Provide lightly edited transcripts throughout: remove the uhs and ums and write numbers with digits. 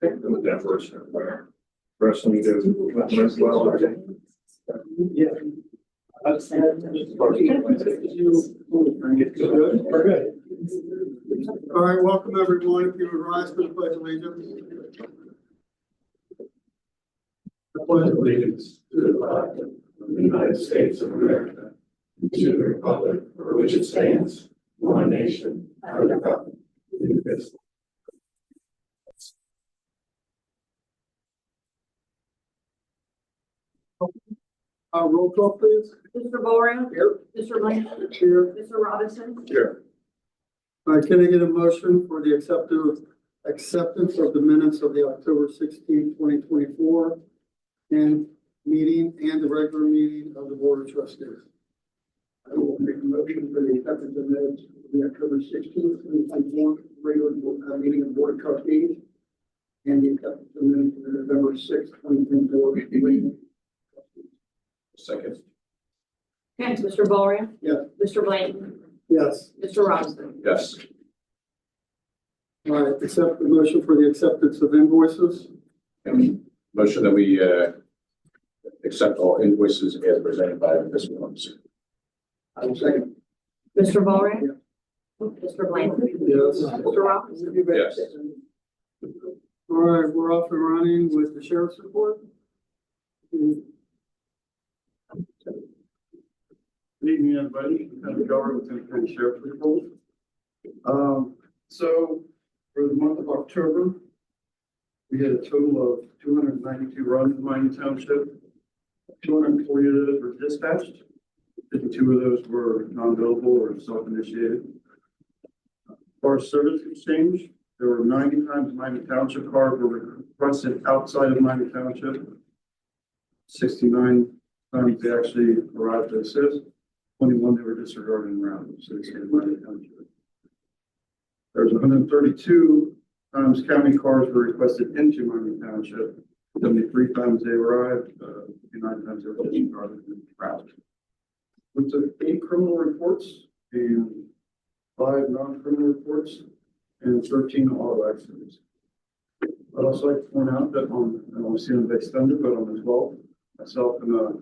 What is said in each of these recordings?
That first. Wrestling does. Yeah. We're good. All right, welcome everyone. If you would rise for the pledge of allegiance. I pledge allegiance to the flag of the United States of America, and to the republic for which it stands, one nation, under God, indivisible. Roll call, please. Mr. Boring. Here. Mr. Lane. Here. Mr. Robinson. Here. All right, can I get a motion for the acceptance of the minutes of the October 16, 2024 and meeting and the regular meeting of the Board of Trustees? I will make a motion for the acceptance of minutes of the October 16th, 2024 regular meeting of the Board of Trustees and the acceptance of minutes of the November 6th, 2024 meeting. Second. Okay, Mr. Boring. Yes. Mr. Blanton. Yes. Mr. Robinson. Yes. All right, accept the motion for the acceptance of invoices. Motion that we accept all invoices as presented by Ms. Williams. I will second. Mr. Boring. Mr. Blanton. Yes. Mr. Robinson. Yes. All right, we're off and running with the sheriff's report. Good evening, everybody. I'm Governor with the County Sheriff's Report. So for the month of October, we had a total of 292 runs in Miami Township. 240 of those were dispatched. 52 of those were non-billable or self-initiated. For our service exchange, there were 90 times Miami Township cars were requested outside of Miami Township. 69 times they actually arrived to assist. 21 they were disregarding around the city of Miami Township. There's 132 times county cars were requested into Miami Township. 73 times they arrived, 59 times they were disregarded and route. We took 8 criminal reports and 5 non-criminal reports and 13 auto accidents. I'd also like to point out that on, I don't want to see on the extended, but on the 12th, myself and a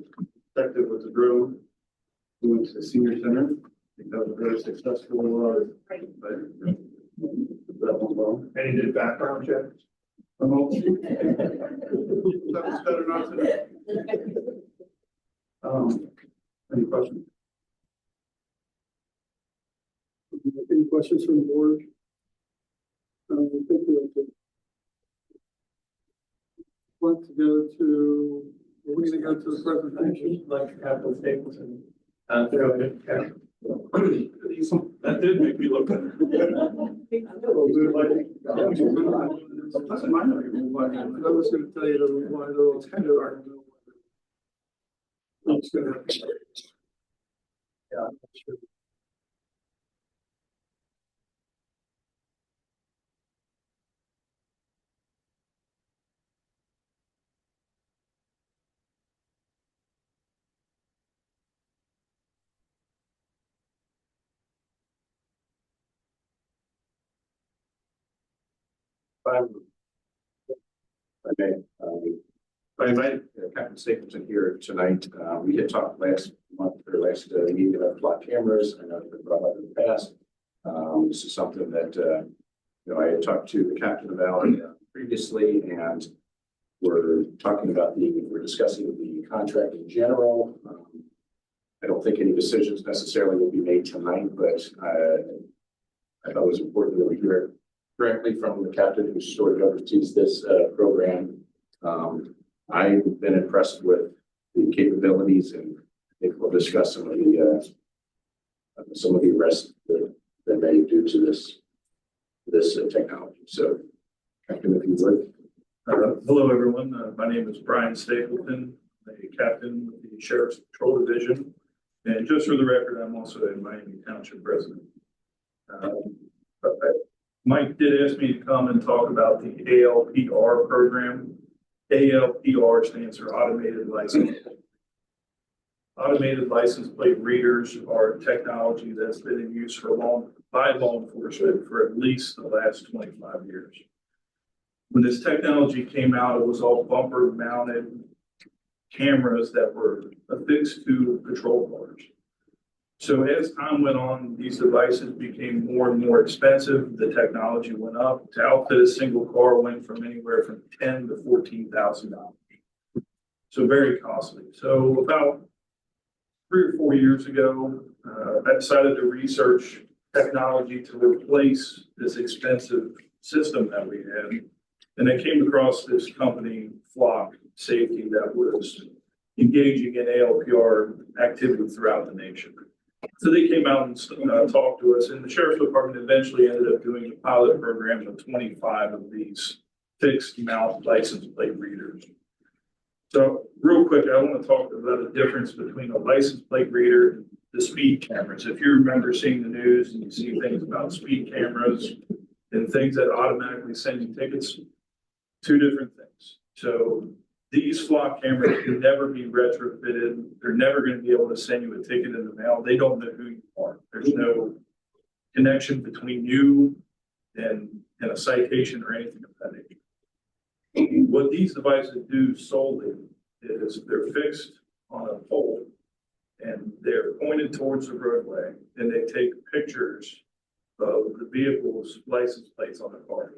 detective with the drone, we went to the senior center. I think that was a very successful, that went well. And he did background checks. That was better not today. Any questions? Any questions from the board? I think we want to go to, we're going to go to the presentation. Like capital statements and that did make me look better. I was going to tell you to why they're all kind of are. I'm just going to. Yeah, sure. I invited Captain Stapleton here tonight. We had talked last month or last meeting about flock cameras. I know it's been brought up in the past. This is something that I had talked to the captain about previously, and we're discussing the contract in general. I don't think any decisions necessarily will be made tonight, but I thought it was important that we hear directly from the captain who sort of oversees this program. I've been impressed with the capabilities, and I think we'll discuss some of the arrests that may due to this technology. So, Captain, if you would. Hello, everyone. My name is Brian Stapleton, the captain with the Sheriff's Patrol Division. And just for the record, I'm also a Miami Township resident. Mike did ask me to come and talk about the ALPR program. ALPR stands for Automated License. Automated license plate readers are technology that's been in use for a long by law enforcement for at least the last 25 years. When this technology came out, it was all bumper mounted cameras that were affixed to patrol cars. So as time went on, these devices became more and more expensive. The technology went up. To outfit a single car went from anywhere from $10,000 to $14,000. So very costly. So about 3 or 4 years ago, I decided to research technology to replace this expensive system that we had. And I came across this company, Flock Safety, that was engaging in ALPR activity throughout the nation. So they came out and talked to us, and the sheriff's department eventually ended up doing a pilot program of 25 of these fixed mount license plate readers. So real quick, I want to talk about the difference between a license plate reader and the speed cameras. If you remember seeing the news and you see things about speed cameras and things that automatically send you tickets, two different things. So these flock cameras can never be retrofitted. They're never going to be able to send you a ticket in the mail. They don't know who you are. There's no connection between you and a citation or anything of that nature. What these devices do solely is they're fixed on a pole and they're pointed towards the roadway, and they take pictures of the vehicle's license plates on the car.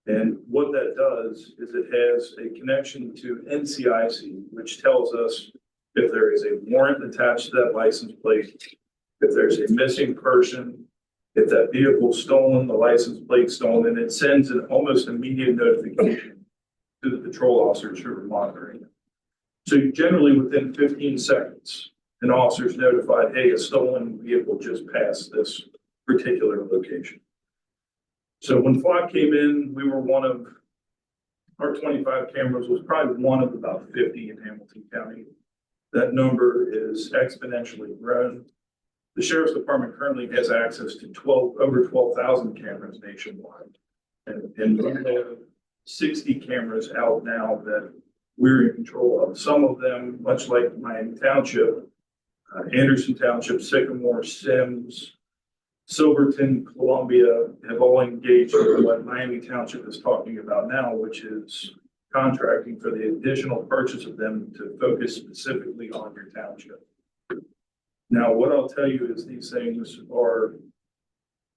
And what that does is it has a connection to NCIC, which tells us if there is a warrant attached to that license plate, if there's a missing person, if that vehicle's stolen, the license plate stolen, and it sends an almost immediate notification to the patrol officers who are monitoring it. So generally within 15 seconds, an officer's notified, hey, a stolen vehicle just passed this particular location. So when Flock came in, we were one of, our 25 cameras was probably one of about 50 in Hamilton County. That number is exponentially grown. The Sheriff's Department currently has access to over 12,000 cameras nationwide. And we have 60 cameras out now that we're in control of. Some of them, much like Miami Township, Anderson Township, Sycamore, Sims, Silverton, Columbia, have all engaged in what Miami Township is talking about now, which is contracting for the additional purchase of them to focus specifically on your township. Now, what I'll tell you is these things are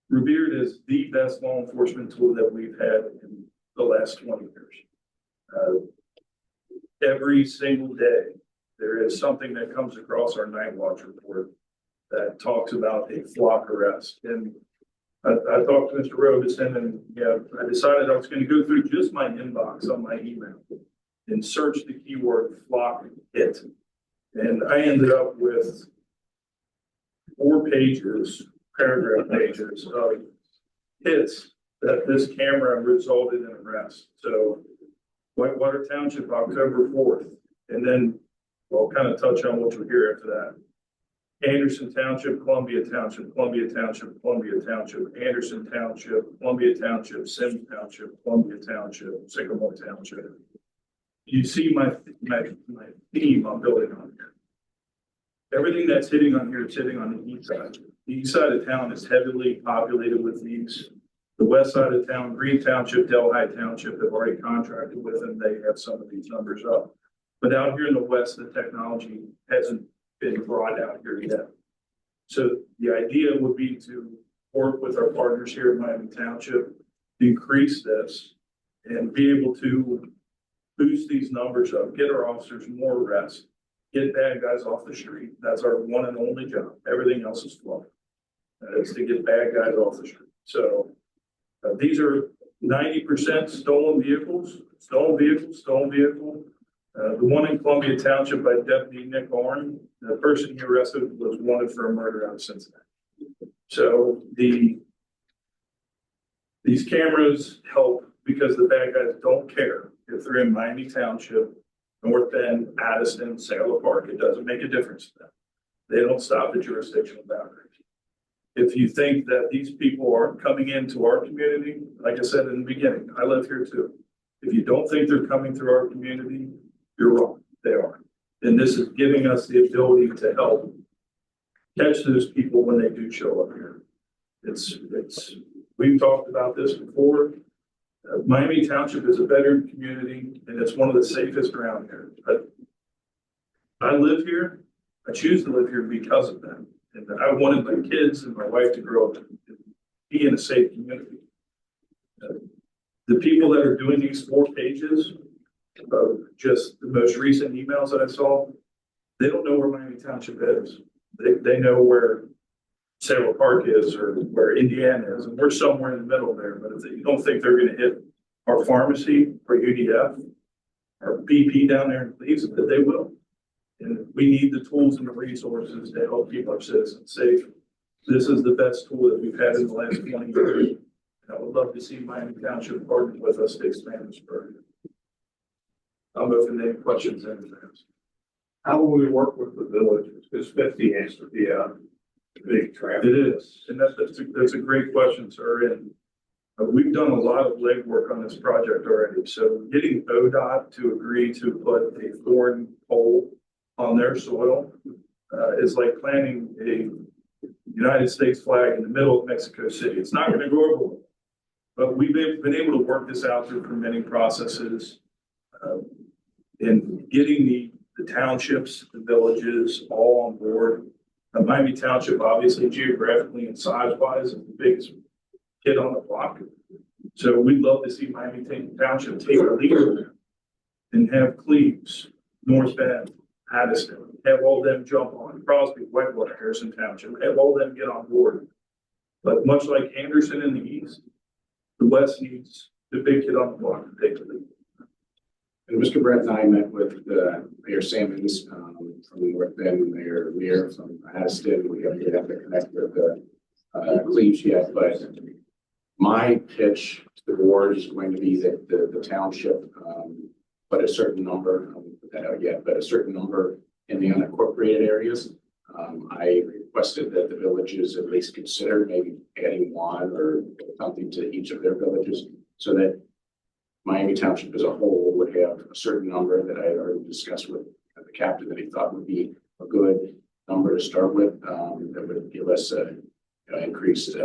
revered as the best law enforcement tool that we've had in the last 20 years. Every single day, there is something that comes across our night watch report that talks about a flock arrest. And I talked to Mr. Robeson, and I decided I was going to go through just my inbox on my email and search the keyword flock hit. And I ended up with 4 pages, paragraph pages of hits that this camera resulted in arrest. So Whitewater Township, October 4th. And then I'll kind of touch on what you'll hear after that. Anderson Township, Columbia Township, Columbia Township, Columbia Township, Anderson Township, Columbia Township, Sims Township, Columbia Township, Sycamore Township. You see my theme I'm building on here. Everything that's hitting on here is hitting on the east side. The east side of town is heavily populated with these. The west side of town, Green Township, Delhi Township have already contracted with them. They have some of these numbers up. But out here in the west, the technology hasn't been brought out here yet. So the idea would be to work with our partners here in Miami Township, increase this, and be able to boost these numbers up, get our officers more arrests, get bad guys off the street. That's our one and only job. Everything else is fluff. It's to get bad guys off the street. So these are 90% stolen vehicles, stolen vehicle. The one in Columbia Township by Deputy Nick Oren, the person he arrested was wanted for a murder out of Cincinnati. So these cameras help because the bad guys don't care if they're in Miami Township, North Bend, Addison, Sailor Park. It doesn't make a difference to them. They don't stop the jurisdictional boundaries. If you think that these people aren't coming into our community, like I said in the beginning, I live here too. If you don't think they're coming through our community, you're wrong. They are. And this is giving us the ability to help catch those people when they do show up here. we've talked about this before. Miami Township is a better community and it's one of the safest around here. But I live here. I choose to live here because of them. And I wanted my kids and my wife to grow up and be in a safe community. The people that are doing these 4 pages of just the most recent emails that I saw, they don't know where Miami Township is. They know where Sailor Park is or where Indiana is, and we're somewhere in the middle there. But if you don't think they're going to hit our pharmacy or UDF or BP down there in Cleveland, that they will. And we need the tools and the resources to help keep our citizens safe. This is the best tool that we've had in the last 20 years. And I would love to see Miami Township partner with us to expand this program. I'm open to any questions and answers. How will we work with the villages? Because 50 has to be a big traffic. It is, and that's a great question, sir. And we've done a lot of legwork on this project already. So getting ODOT to agree to put a foreign pole on their soil is like planting a United States flag in the middle of Mexico City. It's not going to go over, but we've been able to work this out through permitting processes and getting the townships, the villages all on board. Miami Township, obviously geographically and size-wise, is the biggest kid on the block. So we'd love to see Miami Township take a lead and have Cleves, North Bend, Addison, have all them jump on, Crosby, Whitewater, Harrison Township, have all them get on board. But much like Anderson in the east, the west needs the big kid on the block to take the lead. And Mr. Brett and I met with Mayor Sammons from North Bend, Mayor Lear from Addison. We haven't to connect with Cleves yet, but my pitch to the board is going to be that the township put a certain number, I haven't put that out yet, but a certain number in the unincorporated areas. I requested that the villages at least consider maybe adding 1 or something to each of their villages so that Miami Township as a whole would have a certain number that I had already discussed with the captain that he thought would be a good number to start with, that would give us increased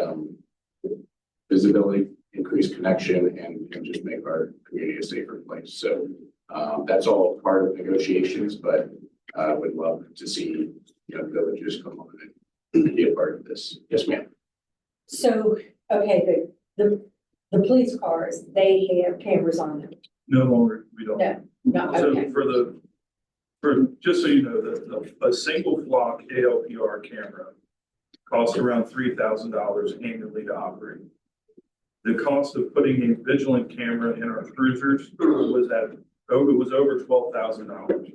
visibility, increased connection, and just make our community a safer place. So that's all part of negotiations, but I would love to see villages come on and be a part of this. Yes, ma'am. So, okay, the police cars, they have cameras on them. No longer, we don't. No, So okay. Just so you know, a single flock ALPR camera costs around $3,000 annually to operate. The cost of putting a vigilant camera in our cruisers was over $12,000.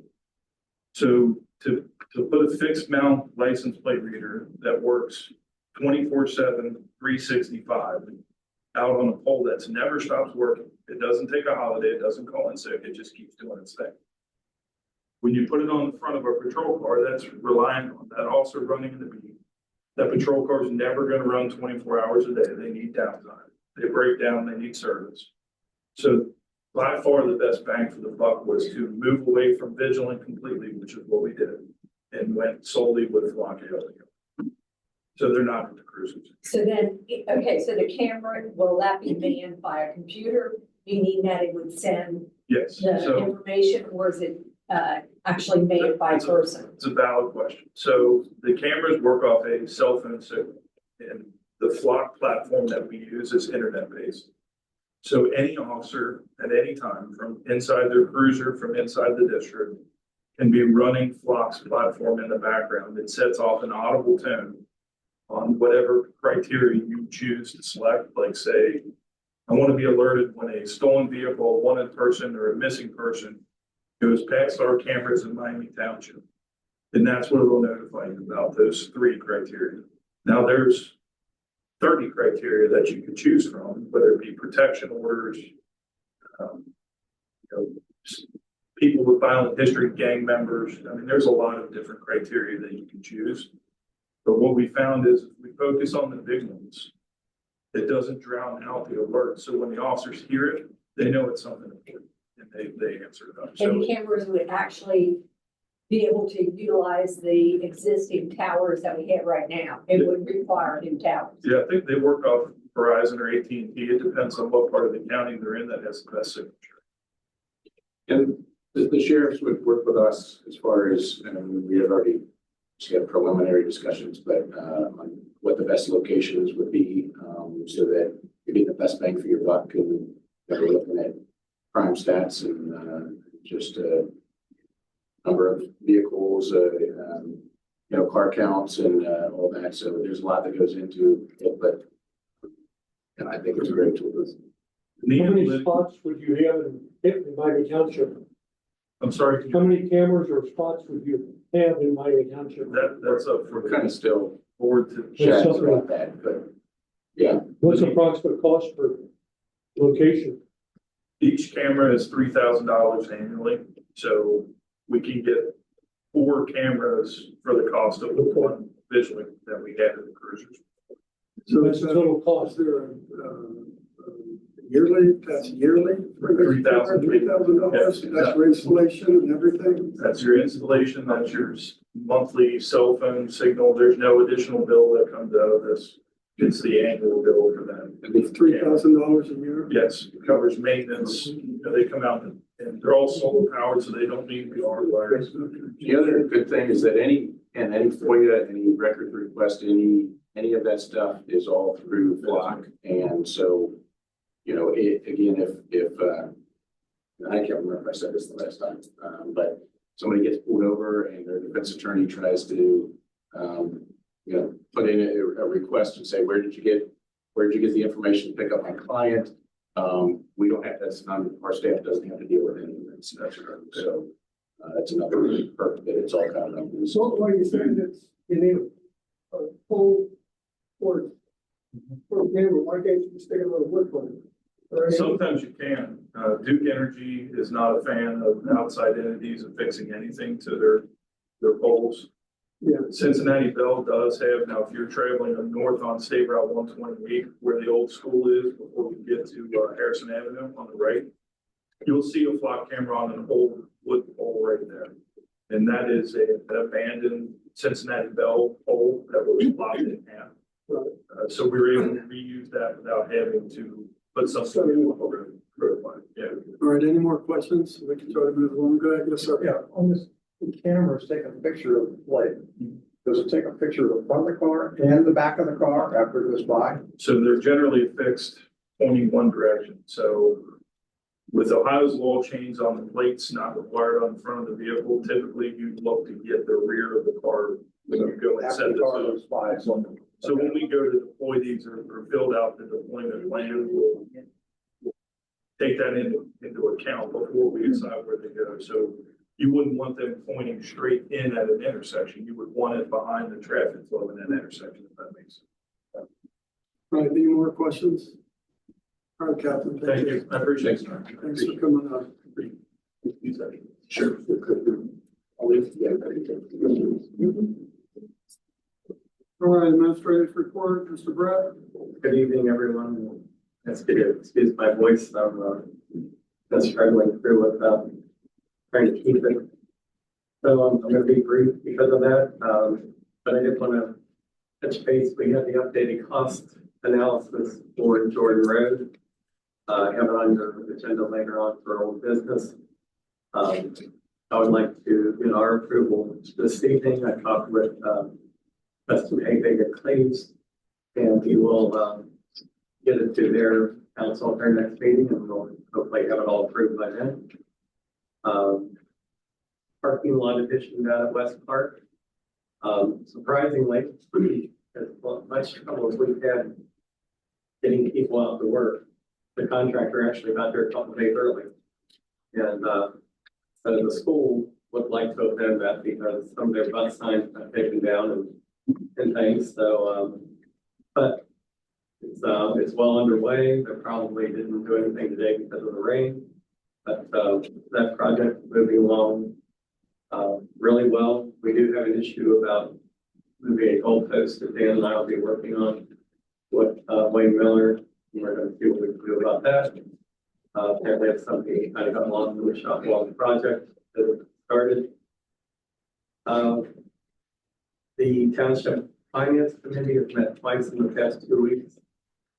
So to put a fixed mount license plate reader that works 24/7, 365 out on a pole that's never stops working. It doesn't take a holiday. It doesn't call in sick. It just keeps doing its thing. When you put it on the front of a patrol car, that's relying on that also running in the beat. That patrol car is never going to run 24 hours a day. They need downtime. They break down. They need service. So by far the best bang for the buck was to move away from vigilant completely, which is what we did, and went solely with flock ALPR. So they're not in the cruisers. So then, okay, so the camera, will that be manned by a computer, meaning that it would send Yes. the So information, or is it actually manned by a person? it's a valid question. So the cameras work off a cell phone signal, and the flock platform that we use is internet based. So any officer at any time from inside their cruiser, from inside the district, can be running flock's platform in the background. It sets off an audible tone on whatever criteria you choose to select, like say, I want to be alerted when a stolen vehicle, a wanted person, or a missing person goes past our cameras in Miami Township. Then that's what it'll notify you about, those 3 criteria. Now there's 30 criteria that you can choose from, whether it be protection orders, people with violent history, gang members. I mean, there's a lot of different criteria that you can choose. But what we found is if we focus on the big ones, it doesn't drown out the alert. So when the officers hear it, they know it's something important and they answer it up. And So the cameras would actually be able to utilize the existing towers that we have right now. It would require new towers. Yeah, I think they work off Verizon or AT&T. It depends on what part of the county they're in that has the best signature. And the sheriffs would work with us as far as, we had already just had preliminary discussions, but on what the best locations would be, so that you get the best bang for your buck, and we're looking at crime stats and just number of vehicles, car counts and all that. So there's a lot that goes into it, but and I think it's a great tool. The How many analytic- spots would you have in Miami Township? I'm sorry, can How you- many cameras or spots would you have in Miami Township? that's up for We're kind of still board to. chatting about that, but yeah. What's the approximate cost per location? Each camera is $3,000 annually, so we can get 4 cameras for the cost of the one visually that we had in the cruisers. So That's the total is cost. there a yearly, that's yearly? $3,000. $3,000, that's for installation and everything? That's your installation, that's your monthly cell phone signal. There's no additional bill that comes out of this. It's the annual bill for that. It's $3,000 a year? Yes, it covers maintenance. They come out and they're all solar powered, so they don't need to be hardwired. The other good thing is that any FOIA, any record request, any of that stuff is all through Flock. And so, again, if I can't remember if I said this the last time, but somebody gets pulled over and their defense attorney tries to, put in a request and say, where did you get the information to pick up my client? We don't have, our staff doesn't have to deal with any of that stuff. So that's another perk that it's all kind of. So why you saying that you need a full for camera, why can't you just stick a little wood on it? Or any- Sometimes you can. Duke Energy is not a fan of outside entities affixing anything to their poles. Yeah. Cincinnati Bell does have, now if you're traveling up north on State Route 128, where the old school is, before we get to Harrison Avenue on the right, you'll see a flock camera on an old wood pole right there. And that is an abandoned Cincinnati Bell pole that was lopped in half. So we were able to reuse that without having to put something over it. Yeah. All right, any more questions? We can try to move along. Go ahead, yes, sir. Yeah, on this camera, it's taking a picture of like, does it take a picture of the front of the car and the back of the car after it goes by? So they're generally fixed pointing one direction. So with Ohio's law change on the plates not required on the front of the vehicle, typically you'd look to get the rear of the car when you go and After set the this car up. goes by, it's on the. So when we go to deploy these or build out the deployment plan, we'll take that into account before we decide where they go. So you wouldn't want them pointing straight in at an intersection. You would want it behind the traffic flow in that intersection, if that makes sense. All right, any more questions? All right, Captain. Thank you. I appreciate it. Thanks for coming up. Sure. All right, administrative report, Mr. Brett. Good evening, everyone. That's good. Excuse my voice. I'm been struggling through with trying to keep it. So I'm going to be brief because of that. But I did want to touch base. We had the updated cost analysis for Jordan Road. I have it on your agenda later on for old business. I would like to get our approval this evening. I talked with Justin Haybig at Cleves, and he will get it to their council at their next meeting, and we'll hopefully have it all approved by then. Parking lot addition down at West Park. Surprisingly, as much trouble as we've had getting people out to work, the contractor actually got there a couple of days early. And so the school would like to amend that because some of their bus signs got taken down and things. So, but it's well underway. They probably didn't do anything today because of the rain, but that project is moving along really well. We do have an issue about moving a goalpost that Dan and I will be working on with Wayne Miller. We're going to see what we can do about that. Apparently it's something kind of got lost in the shop while the project has started. The Township Finance Committee has met twice in the past 2 weeks.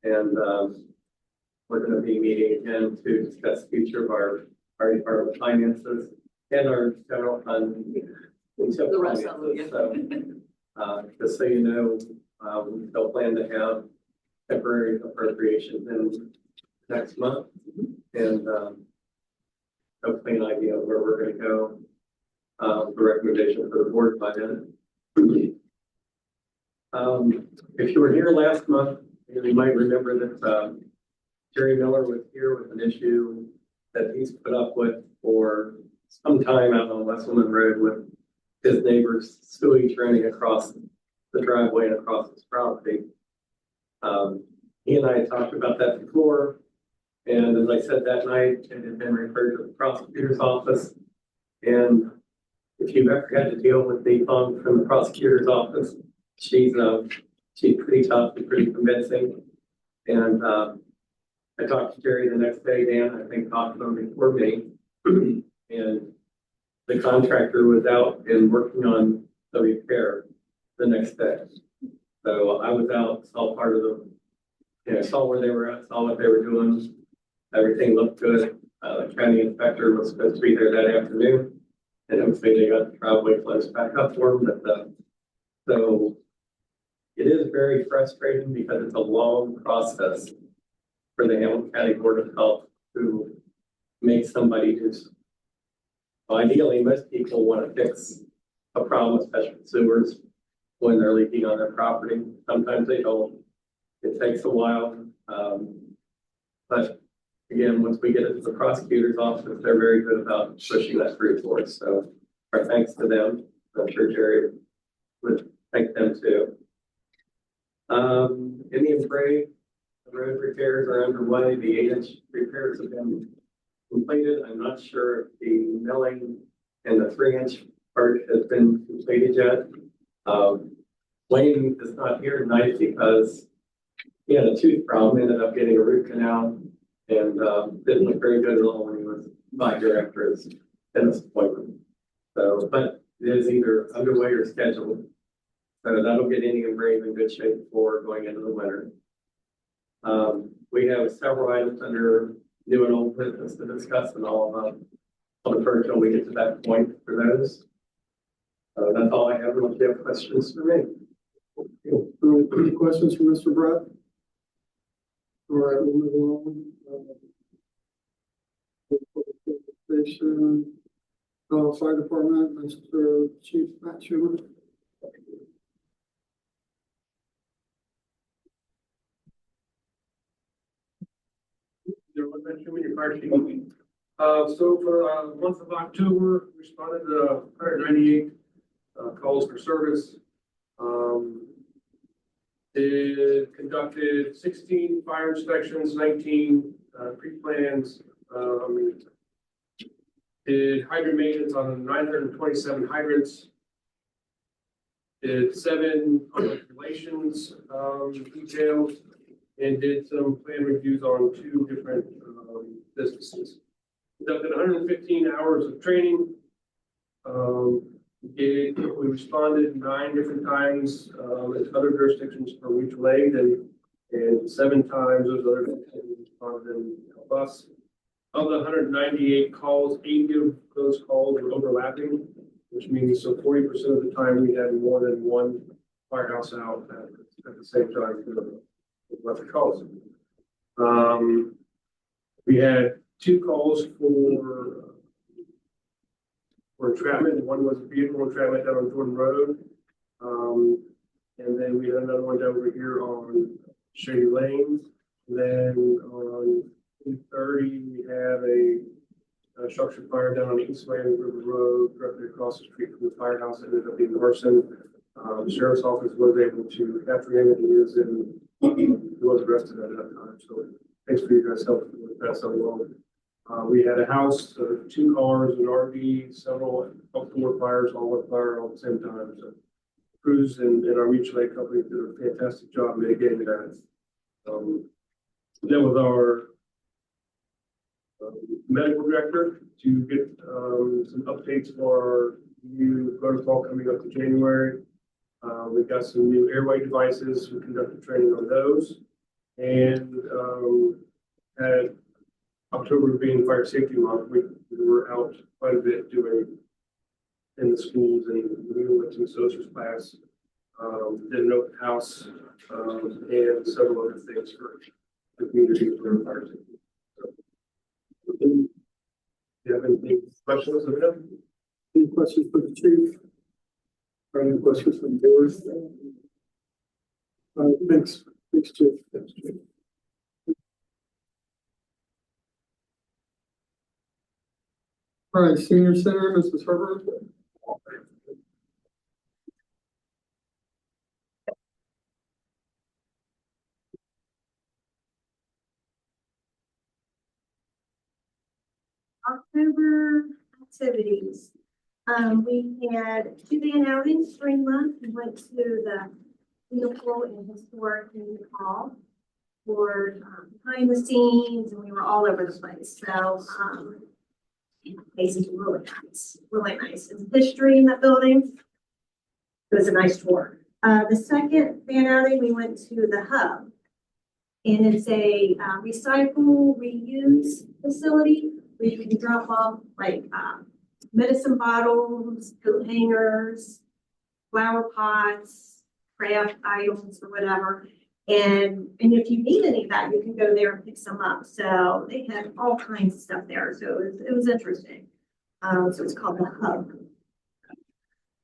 And, we're gonna be meeting again to discuss the future of our department finances and our general fund. The rest of it, So, just so you know, we still plan to have temporary appropriations in next month. And, hopefully an idea of where we're gonna go. The recommendation for the board by then. If you were here last month, you might remember that, Jerry Miller was here with an issue that he's put up with for some time out on Westland Road with his neighbor's sewage running across the driveway and across his property. He and I talked about that before, and as I said that night, it had been referred to the prosecutor's office. And if you've ever had to deal with the phone from the prosecutor's office, she's pretty tough and pretty convincing. And I talked to Jerry the next day. Dan, I think, talked to him before me. And the contractor was out and working on the repair the next day. So I was out, saw part of saw where they were at, saw what they were doing. Everything looked good. The county inspector was supposed to be there that afternoon. And hopefully they got the driveway closed back up for them. But so it is very frustrating because it's a long process for the Hamilton County Board of Health to make somebody who's, well, ideally, most people want to fix a problem, especially with sewers, when they're leaking on their property. Sometimes they don't. It takes a while. But again, once we get it to the prosecutor's office, they're very good about pushing that through for us. So our thanks to them. I'm sure Jerry would thank them too. Indian Parade, the road repairs are underway. The 8-inch repairs have been completed. I'm not sure if the milling and the 3-inch part has been completed yet. Wayne is not here tonight because he had a tooth problem, ended up getting a root canal, and didn't look very good at all when he was by here after his dentist appointment. So, but it is either underway or scheduled. So that'll get Indian Brave in good shape for going into the winter. We have several items under new and old business to discuss, and all of them. I'll defer until we get to that point for those. That's all I have. Unless you have questions for me. Any questions for Mr. Brett? All right, we'll move on. Station, Fire Department, Mr. Chief Matt Schumer. So for the month of October, we responded to 198 calls for service. It conducted 16 fire inspections, 19 pre-plans. Did hydrant maintenance on 927 hydrants. Did 7 relations details, and did some plan reviews on 2 different businesses. Conducted 115 hours of training. We responded 9 different times in other jurisdictions for mutual aid, and 7 times those other jurisdictions responded and help us. Of the 198 calls, 80 of those calls were overlapping, which means so 40% of the time we had more than one firehouse out at the same time for the calls. We had 2 calls for entrapment. One was vehicle entrapment down on Jordan Road. And then we had another one down over here on Shady Lane. And then on 230, we had a structure fire down on East Land River Road, directly across the street from the firehouse. It ended up being arson. The sheriff's office was able to capture him, and he was arrested at that time. So thanks for you guys helping with that so long. We had a house, 2 cars, an RV, several outdoor fires, all on fire all at the same time. So crews and our mutual aid company did a fantastic job mitigating that. Then with our medical director to get some updates for new protocol coming up to January. We've got some new airway devices. We conducted training on those. And at October being Fire Safety Month, we were out quite a bit doing in the schools, and we went to a socials class, did an open house, and several other things for the community for fire safety. So, do you have any questions of him? Any questions for the chief? Or any questions from the board? Thanks, chief. Thanks, chief. All right, senior center, Mrs. Herbert. October activities. We had 2 band outings spring month. We went to the beautiful and historic Union Hall for behind the scenes, and we were all over the place. So basically really nice, really nice. And history in that building. It was a nice tour. The second band outing, we went to the Hub, and it's a recycle reuse facility where you can drop off like medicine bottles, coat hangers, flower pots, craft items or whatever. And if you need any of that, you can go there and pick some up. So they had all kinds of stuff there. So it was interesting. So it's called the Hub.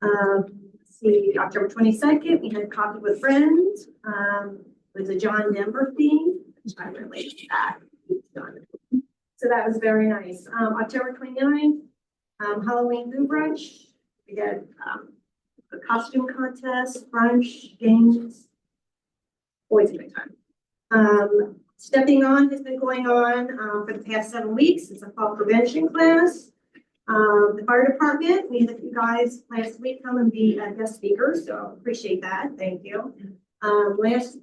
Let's see, October 22nd, we had Coffee with Friends. It was a John Denver theme, which I related to that. So that was very nice. October 29th, Halloween food brunch. We had a costume contest, brunch, games. Always a great time. Stepping On has been going on for the past 7 weeks. It's a fall prevention class. The fire department, we had a few guys last week come and be guest speakers, so appreciate that. Thank you. Let's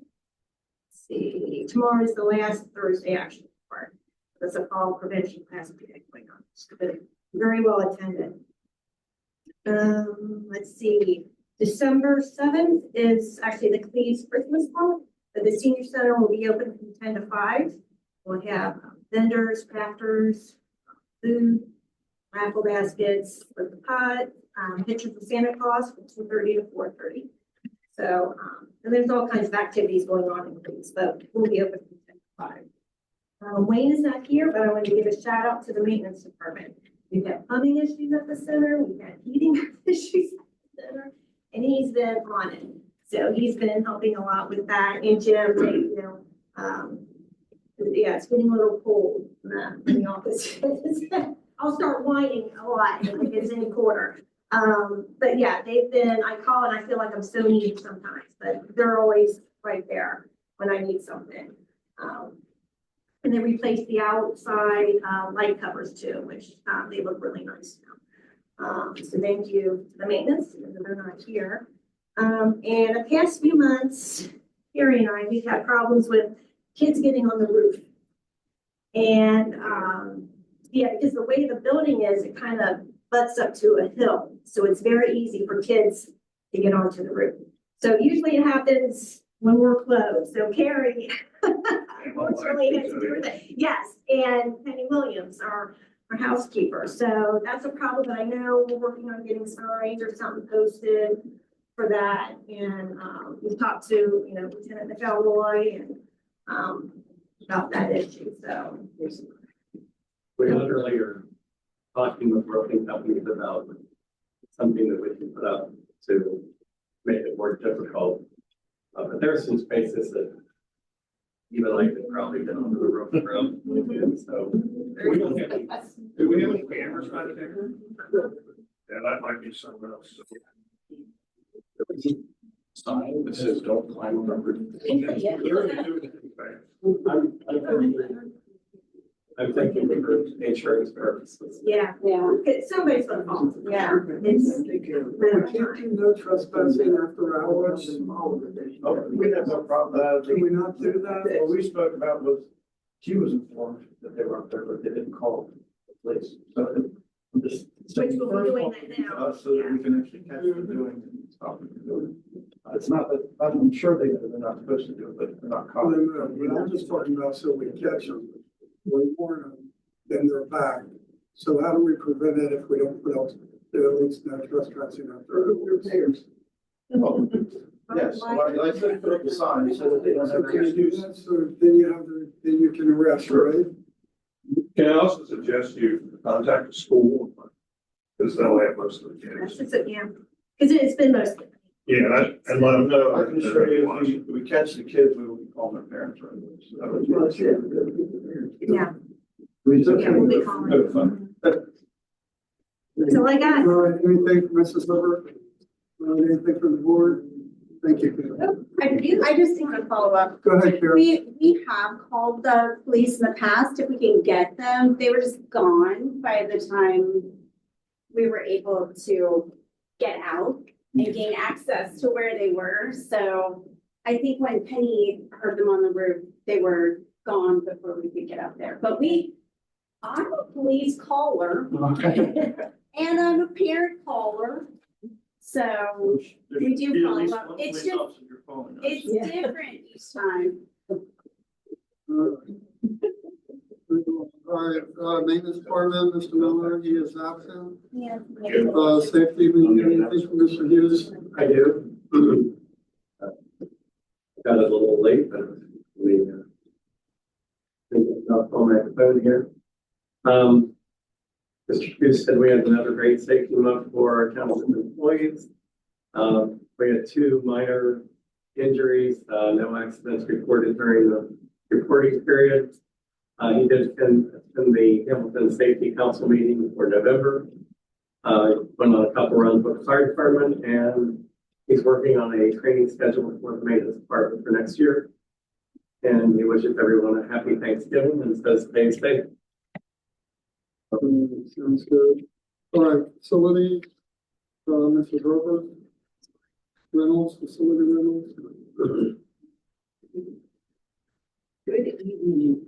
see, tomorrow is the last Thursday action part. That's a fall prevention class we had going on. It's very well attended. Let's see, December 7th is actually the Cleves Christmas ball. But the senior center will be open from 10 to 5. We'll have vendors, crafters, food, raffle baskets with the pot, pictures of Santa Claus from 2:30 to 4:30. So, and there's all kinds of activities going on in Cleves, but we'll be open from 10 to 5. Wayne is not here, but I want to give a shout out to the maintenance department. We've had plumbing issues at the center, we've had heating issues at the center, and he's been on it. So he's been helping a lot with that. And Jim, yeah, it's getting a little cold in the office. I'll start whining a lot if it's any quarter. But yeah, they've been, I call and I feel like I'm so needy sometimes, but they're always right there when I need something. And they replaced the outside light covers too, which they look really nice now. So thank you to the maintenance, even though they're not here. And the past few months, Carrie and I, we've had problems with kids getting on the roof. And yeah, because the way the building is, it kind of butts up to a hill. So it's very easy for kids to get onto the roof. So usually it happens when we're closed. So Carrie, unfortunately, has to do with it. Yes, and Penny Williams, our housekeeper. So that's a problem that I know we're working on getting signs or something posted for that. And we've talked to, Lieutenant McElroy and about that issue. So We literally are talking with roofing companies about something that we can put up to make it more difficult. But there are some spaces that even I could probably get onto the roof from. So We don't have any- do we have any cameras right there? Yeah, that might be something else. Sign that says don't climb on the roof. I'm thinking for insurance purposes. yeah, somebody's gonna fall. Yeah, it's Can't do no trespassing after hours. Oh, we have no problem. Can we not do that? What we spoke about was, she was informed that they were up there, but they didn't call the police. So I'm just Which we'll be doing that To now. us so that we can actually catch them doing it and stop them from doing it. It's not that, I'm sure they're not supposed to do it, but they're not caught. I'm just talking about so we catch them, we warn them, then they're back. So how do we prevent it if we don't put out, at least no trespassing out there? Yes, like I said, put up the sign so that they don't have any excuse. So then you have the, then you can arrest, right? Can I also suggest you contact the school? Because they'll have most of the kids. Yeah, because it's been mostly. Yeah, and let them know. I can assure you, if we catch the kids, we will be calling their parents right away. So that would be- Yeah. We took Yeah, we'll be care of calling. it. Fun. So I got. All right, anything from Mrs. Weber? Anything from the board? Thank you, Karen. I just want to follow up. Go ahead, Karen. We have called the police in the past if we can get them. They were just gone by the time we were able to get out and gain access to where they were. So I think when Penny heard them on the roof, they were gone before we could get up there. But I'm a police caller and I'm a parent caller. So we do follow up. It's just, it's different each time. All right, maintenance department, Mr. Miller, he is absent. Yeah. Safety, we need anything from Mr. Hughes? I do. Got it a little late, but think it's on my phone here. Mr. Hughes said we had another great safety month for our township employees. We had 2 minor injuries, no accidents reported during the reporting period. He did attend the Hamilton Safety Council meeting for November. Went on a couple runs with the fire department, and he's working on a training schedule for the maintenance department for next year. And he wishes everyone a happy Thanksgiving and says stay safe. Sounds good. All right, facility, Mrs. Roper. Reynolds, facility Reynolds. Good evening.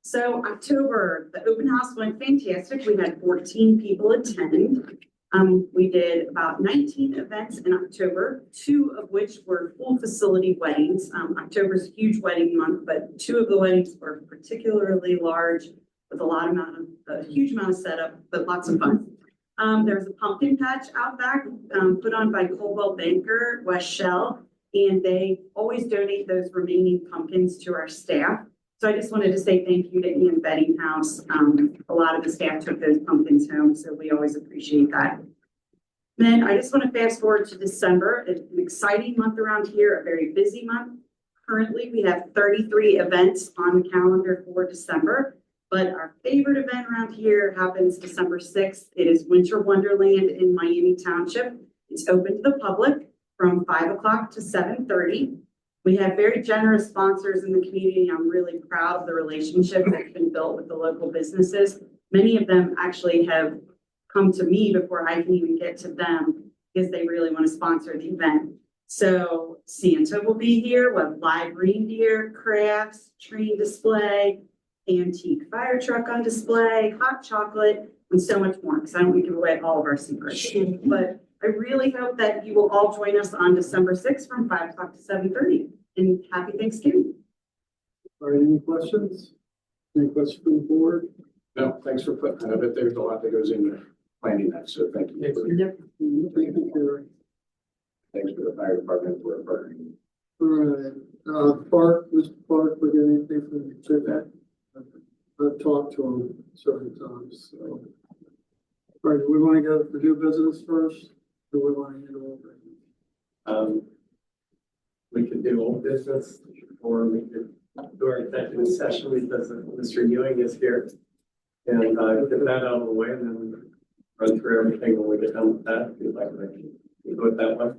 So October, the open house went fantastic. We had 14 people attend. We did about 19 events in October, 2 of which were full facility weddings. October's a huge wedding month, but 2 of the weddings were particularly large with a huge amount of setup, but lots of fun. There's a pumpkin patch out back, put on by Coldwell Banker, West Shell, and they always donate those remaining pumpkins to our staff. So I just wanted to say thank you to Ian Bettinghouse. A lot of the staff took those pumpkins home, so we always appreciate that. Then I just want to fast forward to December. It's an exciting month around here, a very busy month. Currently, we have 33 events on the calendar for December. But our favorite event around here happens December 6th. It is Winter Wonderland in Miami Township. It's open to the public from 5 o'clock to 7:30. We have very generous sponsors in the community. I'm really proud of the relationship that's been built with the local businesses. Many of them actually have come to me before I can even get to them because they really want to sponsor the event. So Santa will be here. We'll have live reindeer, crafts, train display, antique fire truck on display, hot chocolate, and so much more, because I don't want to give away all of our secrets. But I really hope that you will all join us on December 6th from 5 o'clock to 7:30. And happy Thanksgiving. All right, any questions? Any questions from the board? No, thanks for putting, I bet there's a lot that goes into planning that, so thank you. Thank you, Karen. Thanks for the fire department for partnering. All right, Park, Mr. Park, we get anything from that? I've talked to him several times, so. All right, do we want to go for new business first? Or do we want to handle it? We could do old business, or we could do our executive session because Mr. Ewing is here. And get that out of the way, and then run through everything when we get done with that, if you'd like to do it that way.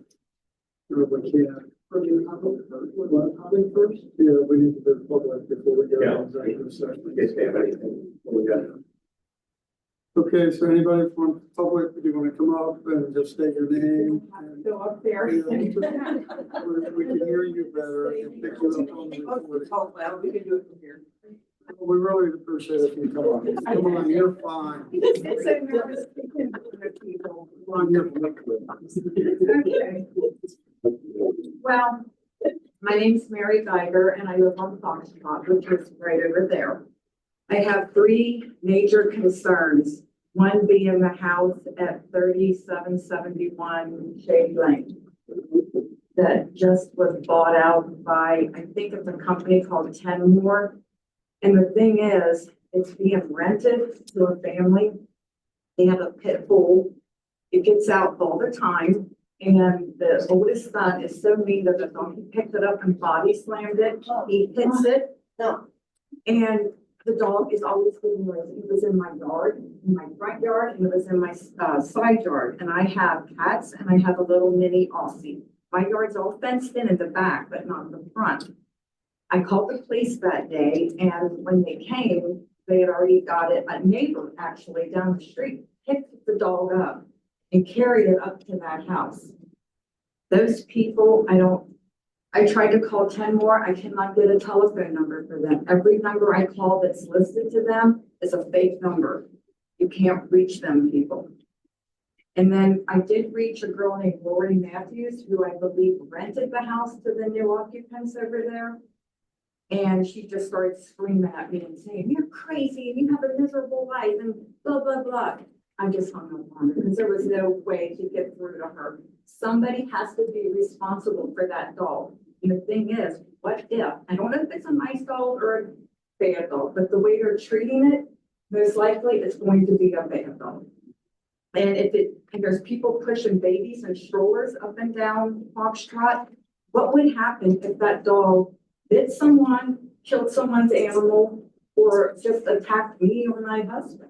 Or we can't. Or do public first? Yeah, we need to do public before we go to executive session. In case they have anything, we got it. Okay, so anybody from public, do you want to come up and just state your name? Go up there. We can hear you better. I can pick you up on the recording. Oh, well, we can do it from here. We really appreciate it if you come on. Come on, you're fine. It's so nervous speaking to other people. Come on, you're. Okay. Well, my name's Mary Geiger and I live on Foxtrot, which is right over there. I have three major concerns. One being the house at 3771 Shady Lane that just was bought out by, I think it's a company called Kenmore. And the thing is, it's being rented to a family. They have a pit bull. It gets out all the time. And the oldest son is so mean that the dog, he picked it up and body slammed it. He hits it. And the dog is always getting noise. It was in my yard, in my front yard, and it was in my side yard. And I have cats and I have a little mini Aussie. My yard's all fenced in the back, but not the front. I called the police that day, and when they came, they had already got it. A neighbor actually down the street picked the dog up and carried it up to that house. Those people, I tried to call 10 more. I cannot get a telephone number for them. Every number I call that's listed to them is a fake number. You can't reach them, people. And then I did reach a girl named Lori Matthews, who I believe rented the house to the new occupants over there. And she just started screaming at me and saying, "You're crazy and you have a miserable life and blah, blah, blah." I just hung up on her because there was no way to get through to her. Somebody has to be responsible for that dog. And the thing is, what if, I don't know if it's a nice dog or a bad dog, but the way they're treating it, most likely it's going to be a bad dog. And if there's people pushing babies and strollers up and down Foxtrot, what would happen if that dog bit someone, killed someone's animal, or just attacked me or my husband?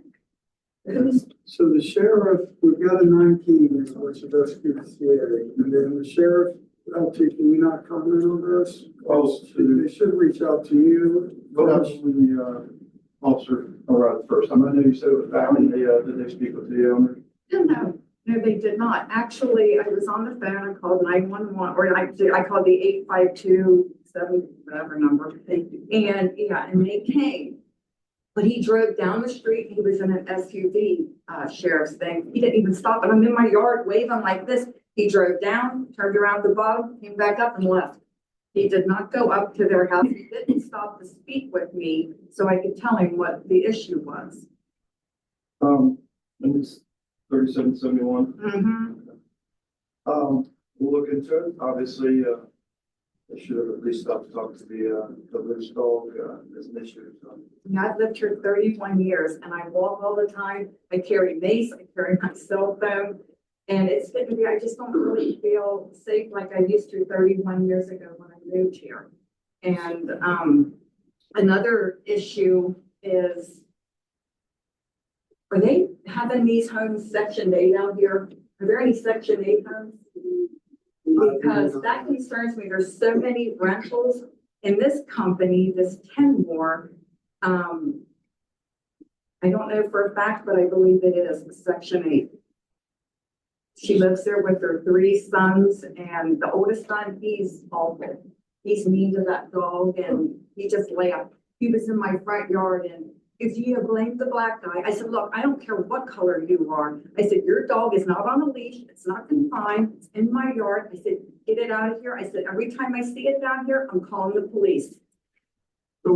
So the sheriff, we've got a 19, which is rescue CA, and then the sheriff, can we not comment on this? Well, They should reach out to you. what happens when the officer arrived first? I know you said it was back in the, did they speak with the owner? No, they did not. Actually, I was on the phone, I called 911, or I called the 8527, whatever number. And yeah, and they came. But he drove down the street. He was in an SUV, sheriff's thing. He didn't even stop. And I'm in my yard waving like this. He drove down, turned around the bug, came back up and left. He did not go up to their house. He didn't stop to speak with me so I could tell him what the issue was. And it's 3771. We'll look into it. Obviously, they should have at least stopped to talk to the loose dog as an issue. So. Yeah, I've lived here 31 years and I walk all the time. I carry mace, I carry my cell phone. And it's getting to be, I just don't really feel safe like I used to 31 years ago when I moved here. And another issue is, are they having these homes Section 8 out here? Are there any Section 8 homes? Because that concerns me. There's so many rentals in this company, this Kenmore. I don't know for a fact, but I believe it is Section 8. She lives there with her 3 sons, and the oldest son, he's awful. He's mean to that dog, and he just laughed. He was in my front yard, and if you blame the black guy, I said, "Look, I don't care what color you are." I said, "Your dog is not on a leash. It's not confined. It's in my yard." I said, "Get it out of here." I said, "Every time I see it down here, I'm calling the police." So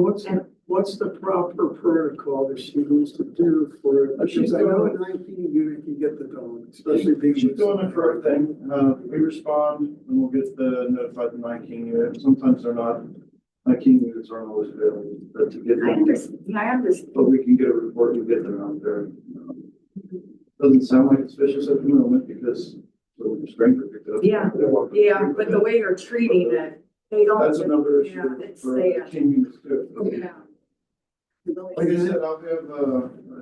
what's the proper protocol that she needs to do for it? Because I know a 19 unit can get the dog, especially being. She's doing the correct thing. We respond and we'll get notified the 19 unit. Sometimes they're not. 19 units aren't always available to get them. I understand. But we can get a report and get them out there. Doesn't sound like it's vicious at the moment because the stranger picked it up. Yeah, but the way they're treating it, they don't. That's another Yeah, issue it's for sad. 18 units too. Yeah. Like I said, I'll have,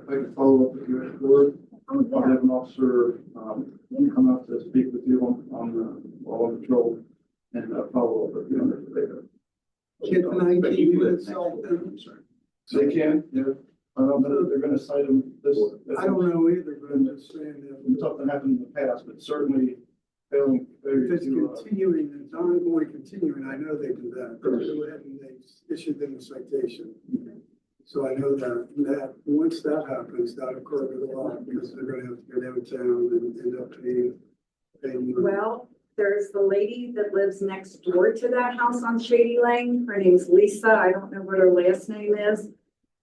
if I can follow up with you afterward, I'll have an officer, come out to speak with you on while on patrol and follow up with you on it later. Can the 19 units sell them? They can, yeah. I don't know if they're gonna cite them this. I don't know either, but I'm just saying that. Something happened in the past, but certainly failing. If it's continuing, it's ongoing continuing, I know they do that. Go ahead and they issue them a citation. So I know that once that happens, that'll curb it a lot because they're gonna have to go downtown and end up paying. Well, there's the lady that lives next door to that house on Shady Lane. Her name's Lisa. I don't know what her last name is,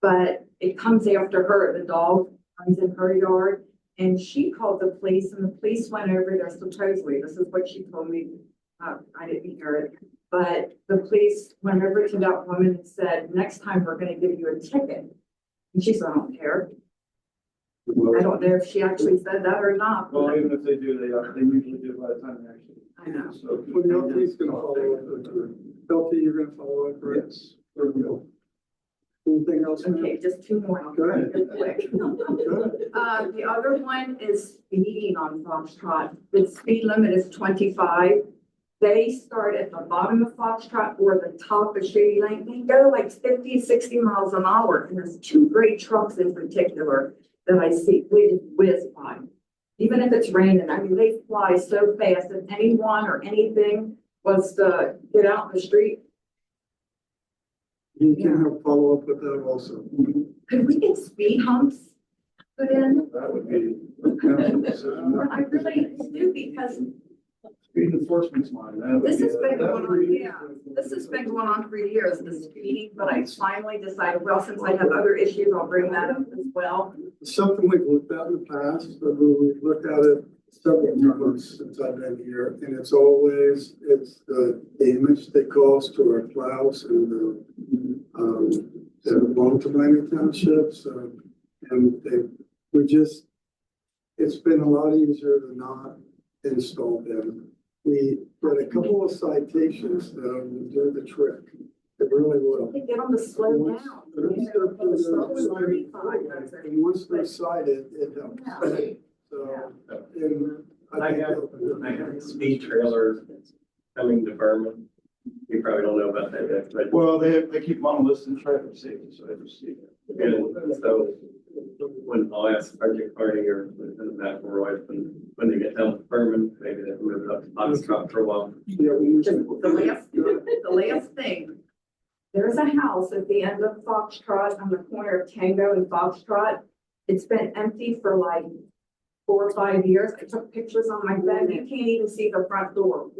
but it comes after her. The dog runs in her yard. And she called the police and the police went over there supposedly. This is what she told me. I didn't hear it. But the police went over to that woman and said, next time we're gonna give you a ticket. And she said, I don't care. I don't know if she actually said that or not. Well, even if they do, they usually do by the time they actually. I know. So. Well, the LT's gonna follow up with her. LT, you're gonna follow up, right? Yes. Anything else? ma'am? Okay, just two more. I'll Go ahead. do it quick. Go ahead. The other one is speeding on Foxtrot. The speed limit is 25. They start at the bottom of Foxtrot or the top of Shady Lane. They go like 50, 60 miles an hour. And there's two great trucks in particular that I see whiz by. Even if it's raining, I mean, they fly so fast. If anyone or anything was to get out in the street, You can help follow up with that also. could we get speed humps put in? That would be. I really do because Speed enforcement's mine. That would this be has been that going would on, be- yeah, this has been going on for years, the speeding, but I finally decided, well, since I have other issues, I'll bring that up as well. It's something we've looked at in the past, but we've looked at it several times since I've been here, and it's the damage they cause to our plows and the belong to Miami Township, so, and it's been a lot easier to not install them. We got a couple of citations though, will do the trick. It really will. They get them to slow Once- down. once they're cited, And once they're cited, it helps. Yeah. So, and I I think have a speed trailer coming to Berman. You probably don't know about that yet, but. Well, they keep them on the list in traffic safety, so I just see that. And so when I'll ask Sergeant Carney or Matt Roy, when they get down to Berman, maybe they can move it up to Foxtrot for a while. Yeah, when we- The last thing, there's a house at the end of Foxtrot on the corner of Tango and Foxtrot. It's been empty for like 4 or 5 years. I took pictures on my phone. You can't even see the front door.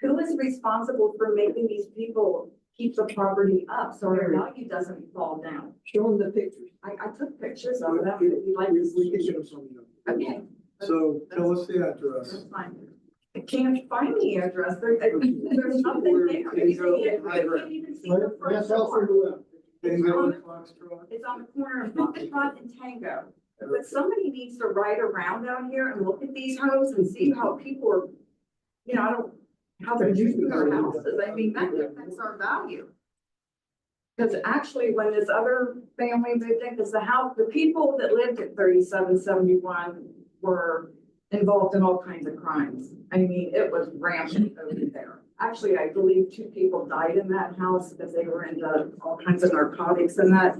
Who is responsible for making these people keep the property up so their value doesn't fall down? Show them the pictures. I took pictures of them. If you'd like to We can see. get them from you. Okay, So tell us the address. that's fine. I can't find the address. There's nothing there. You can't even see the front door. Tango and Foxtrot. It's on the corner of Foxtrot and Tango. But somebody needs to ride around out here and look at these homes and see how people are, how they're using their houses. I mean, that affects our value. Because actually, when this other family moved in, because the people that lived at 3771 were involved in all kinds of crimes. I mean, it was rampant over there. Actually, I believe 2 people died in that house because they were into all kinds of narcotics and that.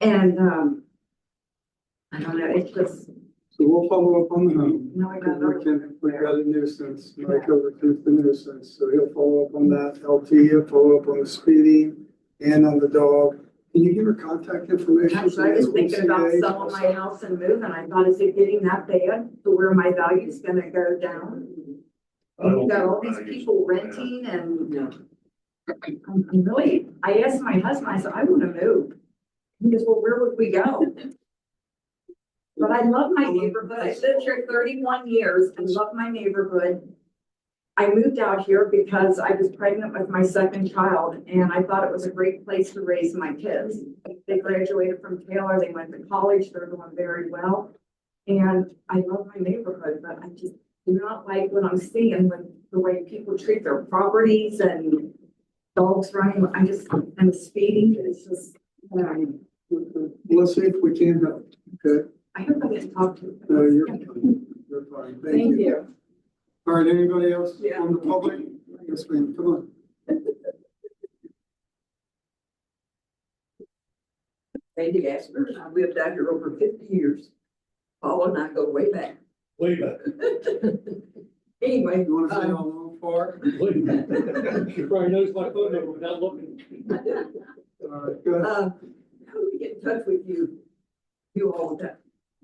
And, I don't know, it's just, So we'll follow up on the home. I got We got a nuisance, Mike overtook the nuisance, so he'll follow up on that. LT, he'll follow up on the speeding and on the dog. Can you give her contact information? Actually, I was thinking about selling my house and moving. I thought, is it getting that bad to where my value's gonna go down? And you got all these people renting and I'm really, I asked my husband, I said, I wanna move. He goes, well, where would we go? But I love my neighborhood. I lived here 31 years. I love my neighborhood. I moved out here because I was pregnant with my second child and I thought it was a great place to raise my kids. They graduated from Taylor, they went to college, they're doing very well. And I love my neighborhood, but I just do not like what I'm seeing with the way people treat their properties and dogs running. And speeding, it's just, Let's see if we can help, okay? I hope I get to talk to you. No, you're fine. Thank you. All right, anybody else Yeah. on the public? Yes, ma'am, come on. Randy Gasper, I lived out here over 50 years. Paul and I go way back. Way back. Anyway. You wanna say how long for? Way back. She probably knows my phone number without looking. Go ahead. How do we get in touch with you? You all with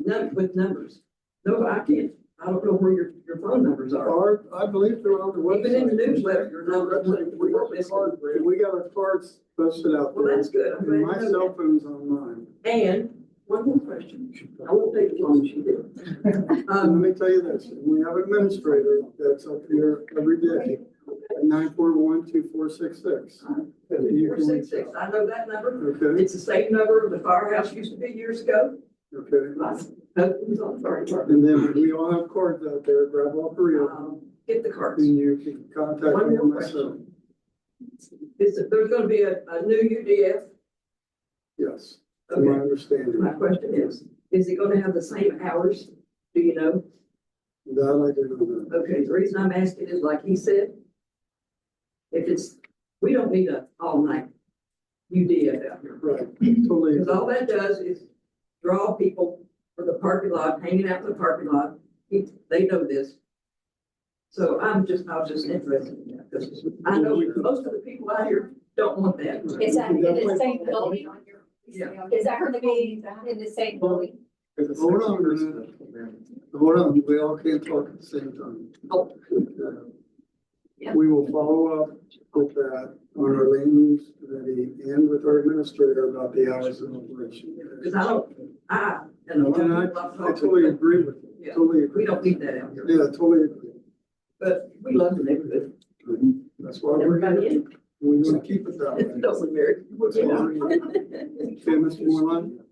that, with numbers? No, I can't. I don't know where your phone numbers are. I believe they're on the website. Even in the newsletter, your numbers. We got our cards posted out Well, there. that's good. I'm And glad my to know cell that. phone's on mine. And one more question. I won't take as long as you did. Let me tell you this, we have an administrator that's up here every day at 941-2466. Four six six. I know that number. Okay, It's the same number the firehouse used to be years ago. okay. My husband's on the fire department. And then we all have cards out there, grab all three of them, Get the cards. and you can contact One me more on myself. There's gonna be a new UDF? Yes, to my Okay. understanding. My question is it gonna have the same hours? Do you know? That I do not know. Okay, the reason I'm asking is like he said, we don't need a all-night UDF out here. Right, totally. Because all that does is draw people for the parking lot, hanging out in the parking lot. They know this. So I was just interested in that, because I know most of the people out here don't want that. Is that in the same building? Yeah. Is that gonna be in the same building? Hold on a minute. Hold on, we all can't talk at the same time. Oh. Yeah. We will follow up with that on our land use committee and with our administrator about the hours of operation. Because I and a lot And of I people I've talked totally to, agree with you, Yeah. totally we agree. don't need that out here. Yeah, totally agree. But we love the neighborhood. That's why we're Everybody here. in. We want to keep it that way. Don't we, Mary? That's why we're here. Okay, Mr. Moreland?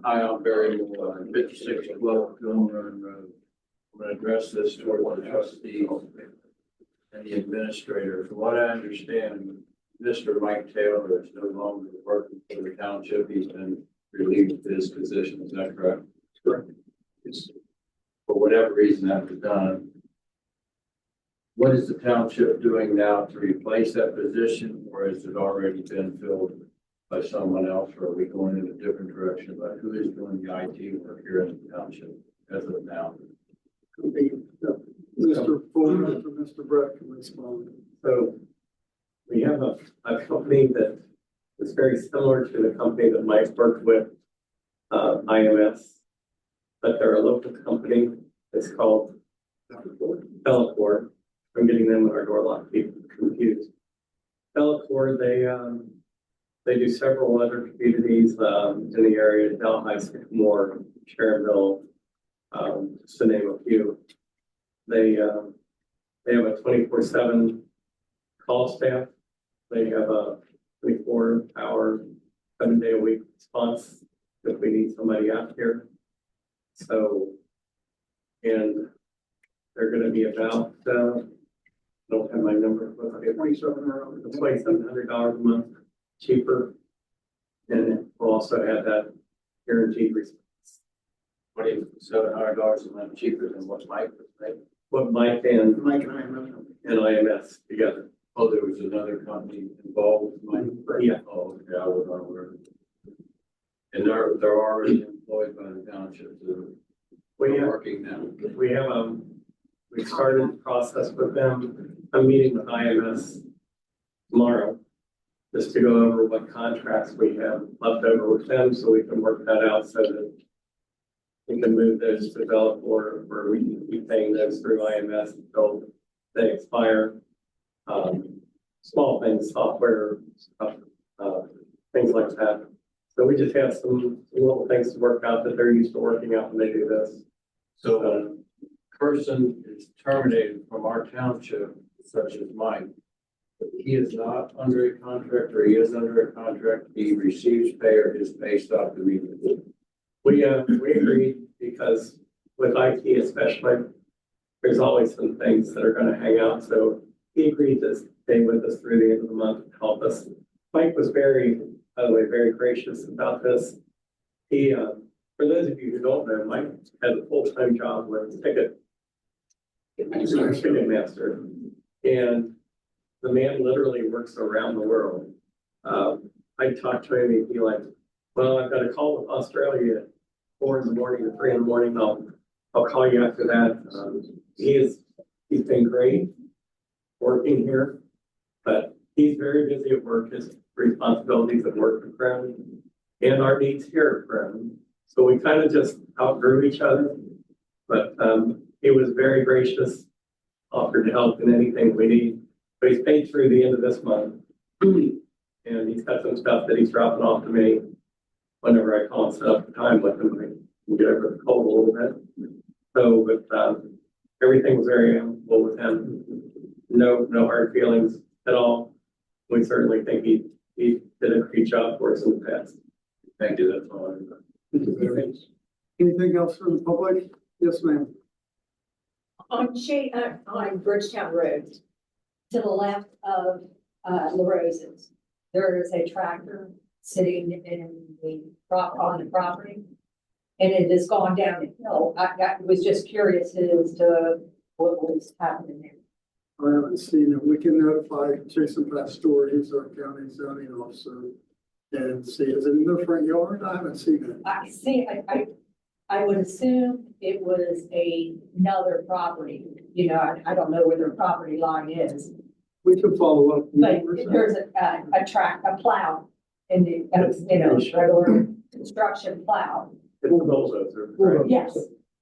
Hi, I'm Barry, 56 12 Gilmer Road. I'm going to address this toward the trustees and the administrator. From what I understand, Mr. Mike Taylor is no longer working for the township. He's been relieved of his position. Is that correct? Correct. For whatever reason that was done. What is the township doing now to replace that position, or has it already been filled by someone else, or are we going in a different direction? But who is doing the IT work here in the township as of now? Mr. Fuller or Mr. Brett can respond. So we have a company that is very similar to the company that Mike worked with, IMS. But they're a local company. It's called Bellacore. I'm getting them with our door lock people confused. Bellacore, they do several other communities in the area, Delhi, Sycamore, Sharonville, just to name a few. They have a 24/7 call staff. They have a 24-hour, 7-day-a-week response if we need somebody out here. So, and they're going to be about, I don't have my number, but $2,700 a month cheaper. And we'll also have that guaranteed response. $2,700 a month cheaper than what Mike was paying. What Mike and IMS together. Oh, there was another company involved with Mike? Yeah. Oh, okay, I was unaware. And they're already employed by the township, so We they're have, working now. we started the process with them. I'm meeting with IMS tomorrow just to go over what contracts we have left over with them so we can work that out so that we can move those to develop or we can keep paying those through IMS until they expire. Small things, software, stuff, things like that. So we just have some little things to work out that they're used to working out when they do this. So a person is terminated from our township, such as Mike. But he is not under a contract, or he is under a contract, he receives pay, or his pay stopped immediately. We agreed because with IT especially, there's always some things that are gonna hang out, so he agreed to stay with us through the end of the month to help us. Mike was very, by the way, very gracious about this. He, for those of you who don't know, Mike has a full-time job with Ticketmaster. And the man literally works around the world. I talked to him, he'd be like, well, I've got a call with Australia at 4 in the morning or 3 in the morning. I'll call you after that. He's been great working here, but he's very busy at work. His responsibilities at work are him and our needs here are him. So we kind of just outgrew each other, but he was very gracious, offered to help in anything we need. But he's paid through the end of this month. And he's got some stuff that he's dropping off to me whenever I call and set up the time with him. I get over the cold a little bit. So, but everything was very amicable with him. No hard feelings at all. We certainly think he did a great job for us in the past. Thank you, that's all. Anything else from the public? Yes, ma'am. On Bridgetown Road, to the left of LaRose's, there is a tractor sitting on the property. And it has gone down the hill. I was just curious as to what was happening there. I haven't seen it. We can notify Jason Pastore, he's our county zoning officer, and see, is it in their front yard? I haven't seen it. I would assume it was another property. You know, I don't know where their property line is, We can follow up. but there's a plow in the, regular construction plow. It's a bulldozer. Right? Yes.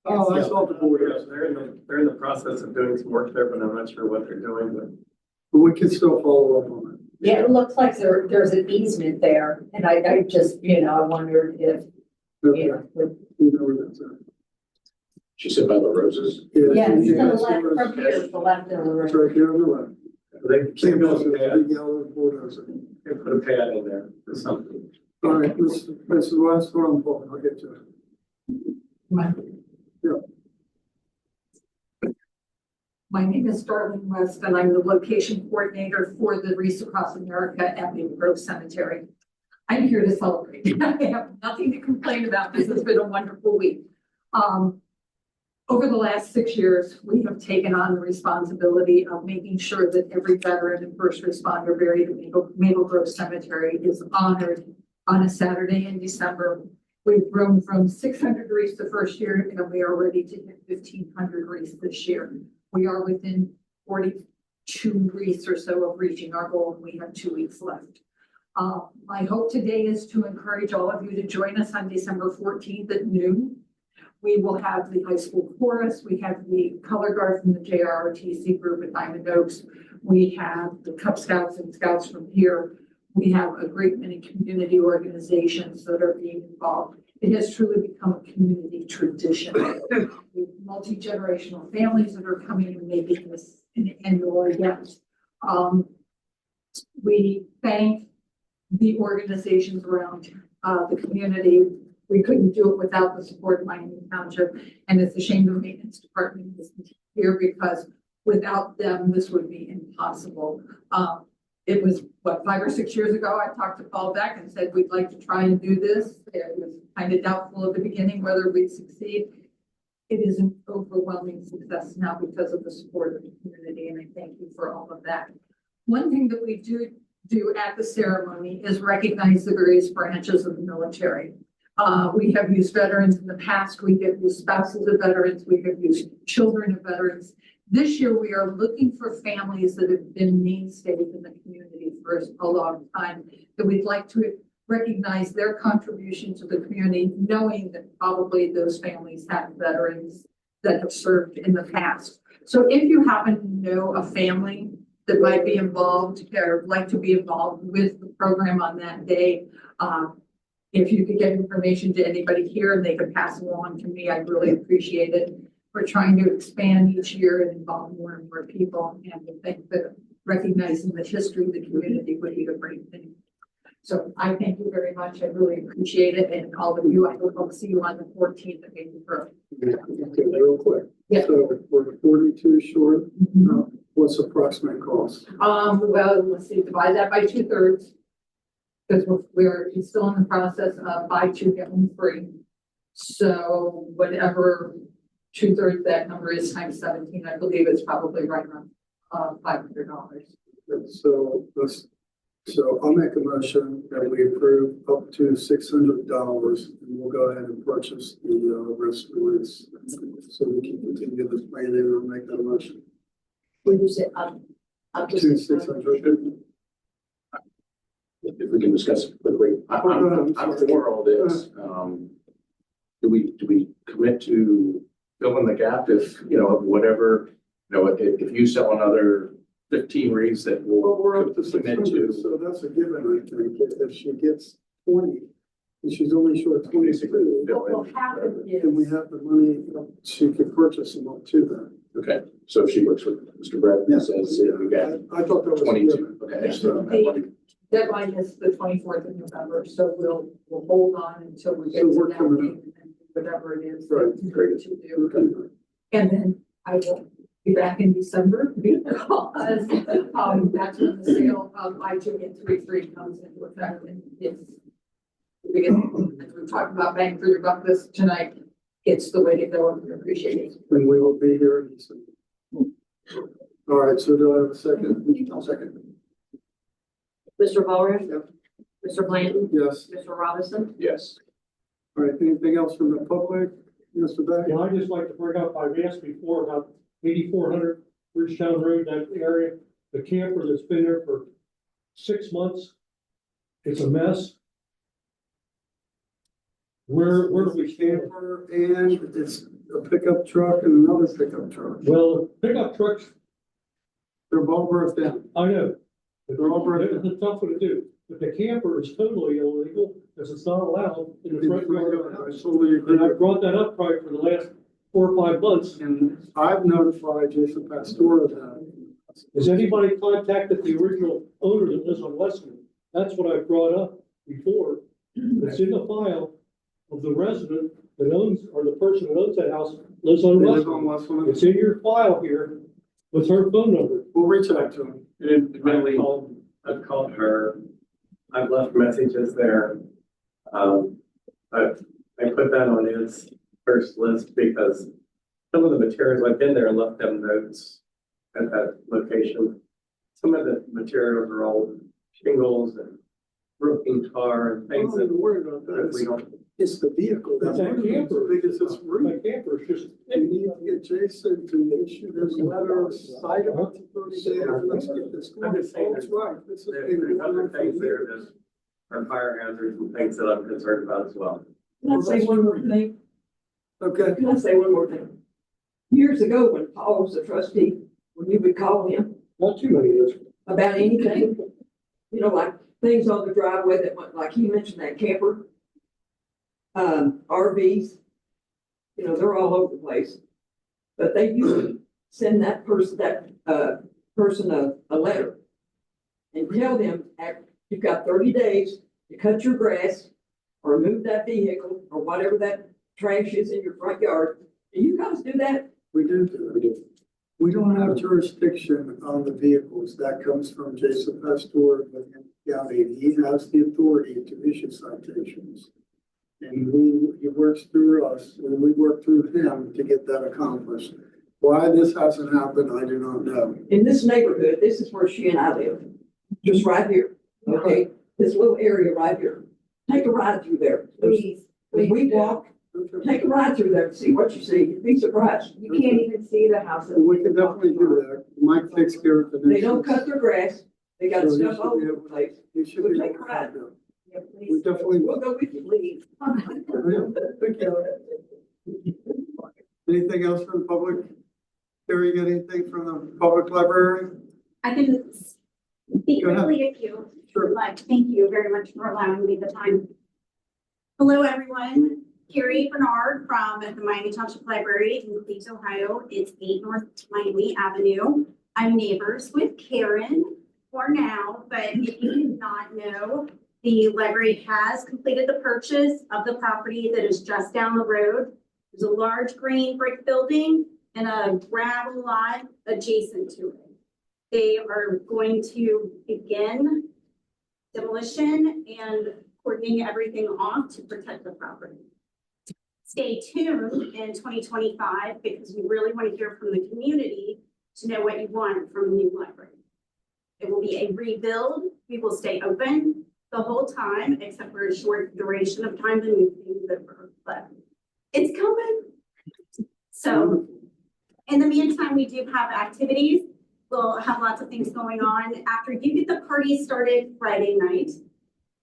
Oh, I saw the board. Yeah, they're in the process of doing some work there, but I'm not sure what they're doing, But we can still follow up on it. Yeah, it looks like there's an easement there, and I just, I wondered if, Okay. with You know where that's at. She said by the roses. yes, to the Yes, left, yes. from here, to the left of the It's road. right here on the left. they Same put as a the pad, big yellow bulldozer. they put a pad in there or something. All right, this is the last one I'm pulling. I'll get to it. My name is Darlene West, and I'm the location coordinator for the Wreaths Across America at Maple Grove Cemetery. I'm here to celebrate. I have nothing to complain about. This has been a wonderful week. Over the last 6 years, we have taken on the responsibility of making sure that every veteran and first responder buried at Maple Grove Cemetery is honored on a Saturday in December. We've grown from 600 wreaths the first year, and we are ready to hit 1,500 wreaths this year. We are within 42 wreaths or so of reaching our goal, and we have 2 weeks left. My hope today is to encourage all of you to join us on December 14th at noon. We will have the high school chorus. We have the color guard from the JROTC group at Diamond Oaks. We have the Cub Scouts and Scouts from here. We have a great many community organizations that are being involved. It has truly become a community tradition. We have multi-generational families that are coming and making this an annual event. We thank the organizations around the community. We couldn't do it without the support of Miami Township, and it's a shame the maintenance department isn't here because without them, this would be impossible. It was, 5 or 6 years ago, I talked to Paul Beck and said, we'd like to try and do this. It was kind of doubtful at the beginning whether we'd succeed. It is an overwhelming success now because of the support of the community, and I thank you for all of that. One thing that we do at the ceremony is recognize the various branches of the military. We have used veterans in the past. We have used spouses of veterans. We have used children of veterans. This year, we are looking for families that have been mainstays in the community for a long time, that we'd like to recognize their contribution to the community, knowing that probably those families have veterans that have served in the past. So if you happen to know a family that might be involved or like to be involved with the program on that day, if you could get information to anybody here and they could pass it along to me, I'd really appreciate it. We're trying to expand each year and involve more and more people, and we think that recognizing the history of the community would be a great thing. So I thank you very much. I really appreciate it, and all of you, I hope I'll see you on the 14th of April. Real quick. Yeah. So we're 42 short. What's the approximate cost? Well, let's see, divide that by 2/3. Because we're still in the process of buy two, get one free. So whatever 2/3 that number is times 17, I believe it's probably right around $500. So let's So I'll make a motion that we approve up to $600 and we'll go ahead and purchase the restaurants. So we can continue this plan and I'll make that motion. When you say up To 600. If we can discuss it quickly, I'm for all this. Do we commit to filling the gap if, you know, of whatever, you know, if you sell another 15 reads that Well, will we're up to commit 600, to? so that's a given, I think. If she gets 20 and she's only short 22, What will happen then we is, have the money, she could purchase them up to that. Okay, so if she works with Mr. Brett and says, we got I thought that was a 22, given. okay. The deadline is the 24th of November, so we'll hold on until we get So to we're that coming date, and then whatever it is. Right. that to do. Okay. And then I will be back in December because, that's when the sale of I-2 and 3 comes into effect and it's. Because as we talked about bang for your buck this tonight, it's the way to go and we appreciate it. And we will be here in December. All right, so do I have a second? I'll second. Mr. Ballroom? Yep. Mr. Blanton? Yes. Mr. Robinson? Yes. All right, anything else from the public? Mr. Beck? Yeah, I'd just like to bring up, I've asked before about 8400 Bridgetown Road, that area, the camper that's been there for 6 months. It's a mess. Where do we stand? Camper and it's a pickup truck and another pickup truck. Well, pickup trucks, They're both broke down. I know. They're all broken. It's a tough one to do, but the camper is totally illegal because it's not allowed in the front yard of the I house. totally agree. And I brought that up probably for the last 4 or 5 months. And I've notified Jason Pastor of that. Has anybody contacted the original owner that lives on Westman? That's what I brought up before. It's in the file of the resident that owns, or the person that owns that house lives on They live on Westman. Westland. It's in your file here with her phone number. We'll reach out to him. I've called her, I've left messages there. I put that on his first list because some of the materials, I've been there and left them notes at that location. Some of the materials are old shingles and broken tar and I'm things not that even worried about that. we don't. It's the vehicle. It's that camper. Because it's rude. That camper is just. We need to get Jason to issue this letter, cite him up to 30 days. Let's get this I'm going. just saying That's right. This is There's other things there that are fire hazards and things that I'm concerned about as well. Can I say one more thing? Okay. Can I say one more thing? Years ago, when Paul was a trustee, when you would call him Not too many years. about anything, you know, like things on the driveway that went, like he mentioned that camper, RVs, you know, they're all over the place. But they usually send that person a letter and tell them, you've got 30 days to cut your grass or move that vehicle or whatever that trash is in your front yard. Do you guys do that? We do. We don't have jurisdiction on the vehicles. That comes from Jason Pastor within the county. He has the authority to issue citations. And he works through us and we work through him to get that accomplished. Why this hasn't happened, I do not know. In this neighborhood, this is where she and I live, just right here, okay? This little area right here. Take a ride through there. Please. When we walk, take a ride through there and see what you see. You'd be surprised. You can't even see the house. We can definitely do that. Mike takes care of the. They don't cut their grass. They got So he stuff should all be over able- the place. You should We'll be take able a to ride. have them. Yeah, We please. definitely We'll will. go with you, please. Thank you. Anything else from the public? Terry, you got anything from the public library? I can speak Go ahead. quickly if you Sure. would like. Thank you very much for allowing me the time. Hello, everyone. Carrie Bernard from the Miami Township Library in Cleves, Ohio. It's 8 North Miami Avenue. I'm neighbors with Karen for now, but if you did not know, the library has completed the purchase of the property that is just down the road. There's a large green brick building and a gravel lot adjacent to it. They are going to begin demolition and cordoning everything off to protect the property. Stay tuned in 2025 because we really want to hear from the community to know what you want from the new library. It will be a rebuild. We will stay open the whole time, except for a short duration of time to move things over, but it's coming. So in the meantime, we do have activities. We'll have lots of things going on. After you get the party started Friday night,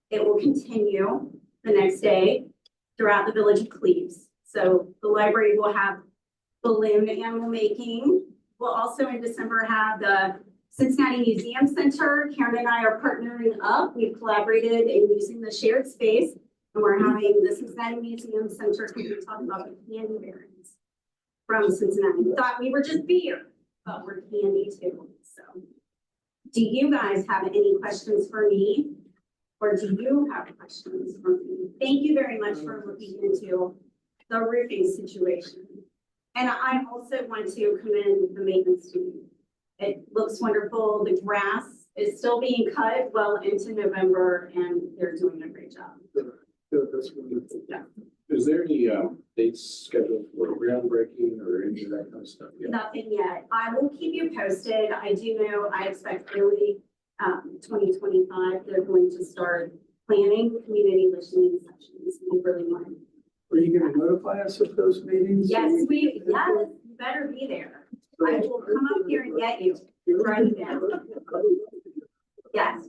it will continue the next day throughout the village of Cleves. So the library will have balloon animal making. We'll also in December have the Cincinnati Museum Center. Karen and I are partnering up. We've collaborated in using the shared space, and we're having the Cincinnati Museum Center come and talk about the candy barons from Cincinnati. We thought we were just beer, but we're candy too. So do you guys have any questions for me? Or do you have questions for me? Thank you very much for looking into the roofing situation. And I also want to commend the maintenance team. It looks wonderful. The grass is still being cut well into November, and they're doing a great job. That's wonderful. Yeah. Is there any dates scheduled for groundbreaking or any of that kind of stuff? Yeah. Nothing yet. I will keep you posted. I do know I expect early 2025, they're going to start planning community listening sessions. We really want. Are you gonna notify us of those meetings? Yes, you better be there. I will come up here and get you. Write it down. Yes,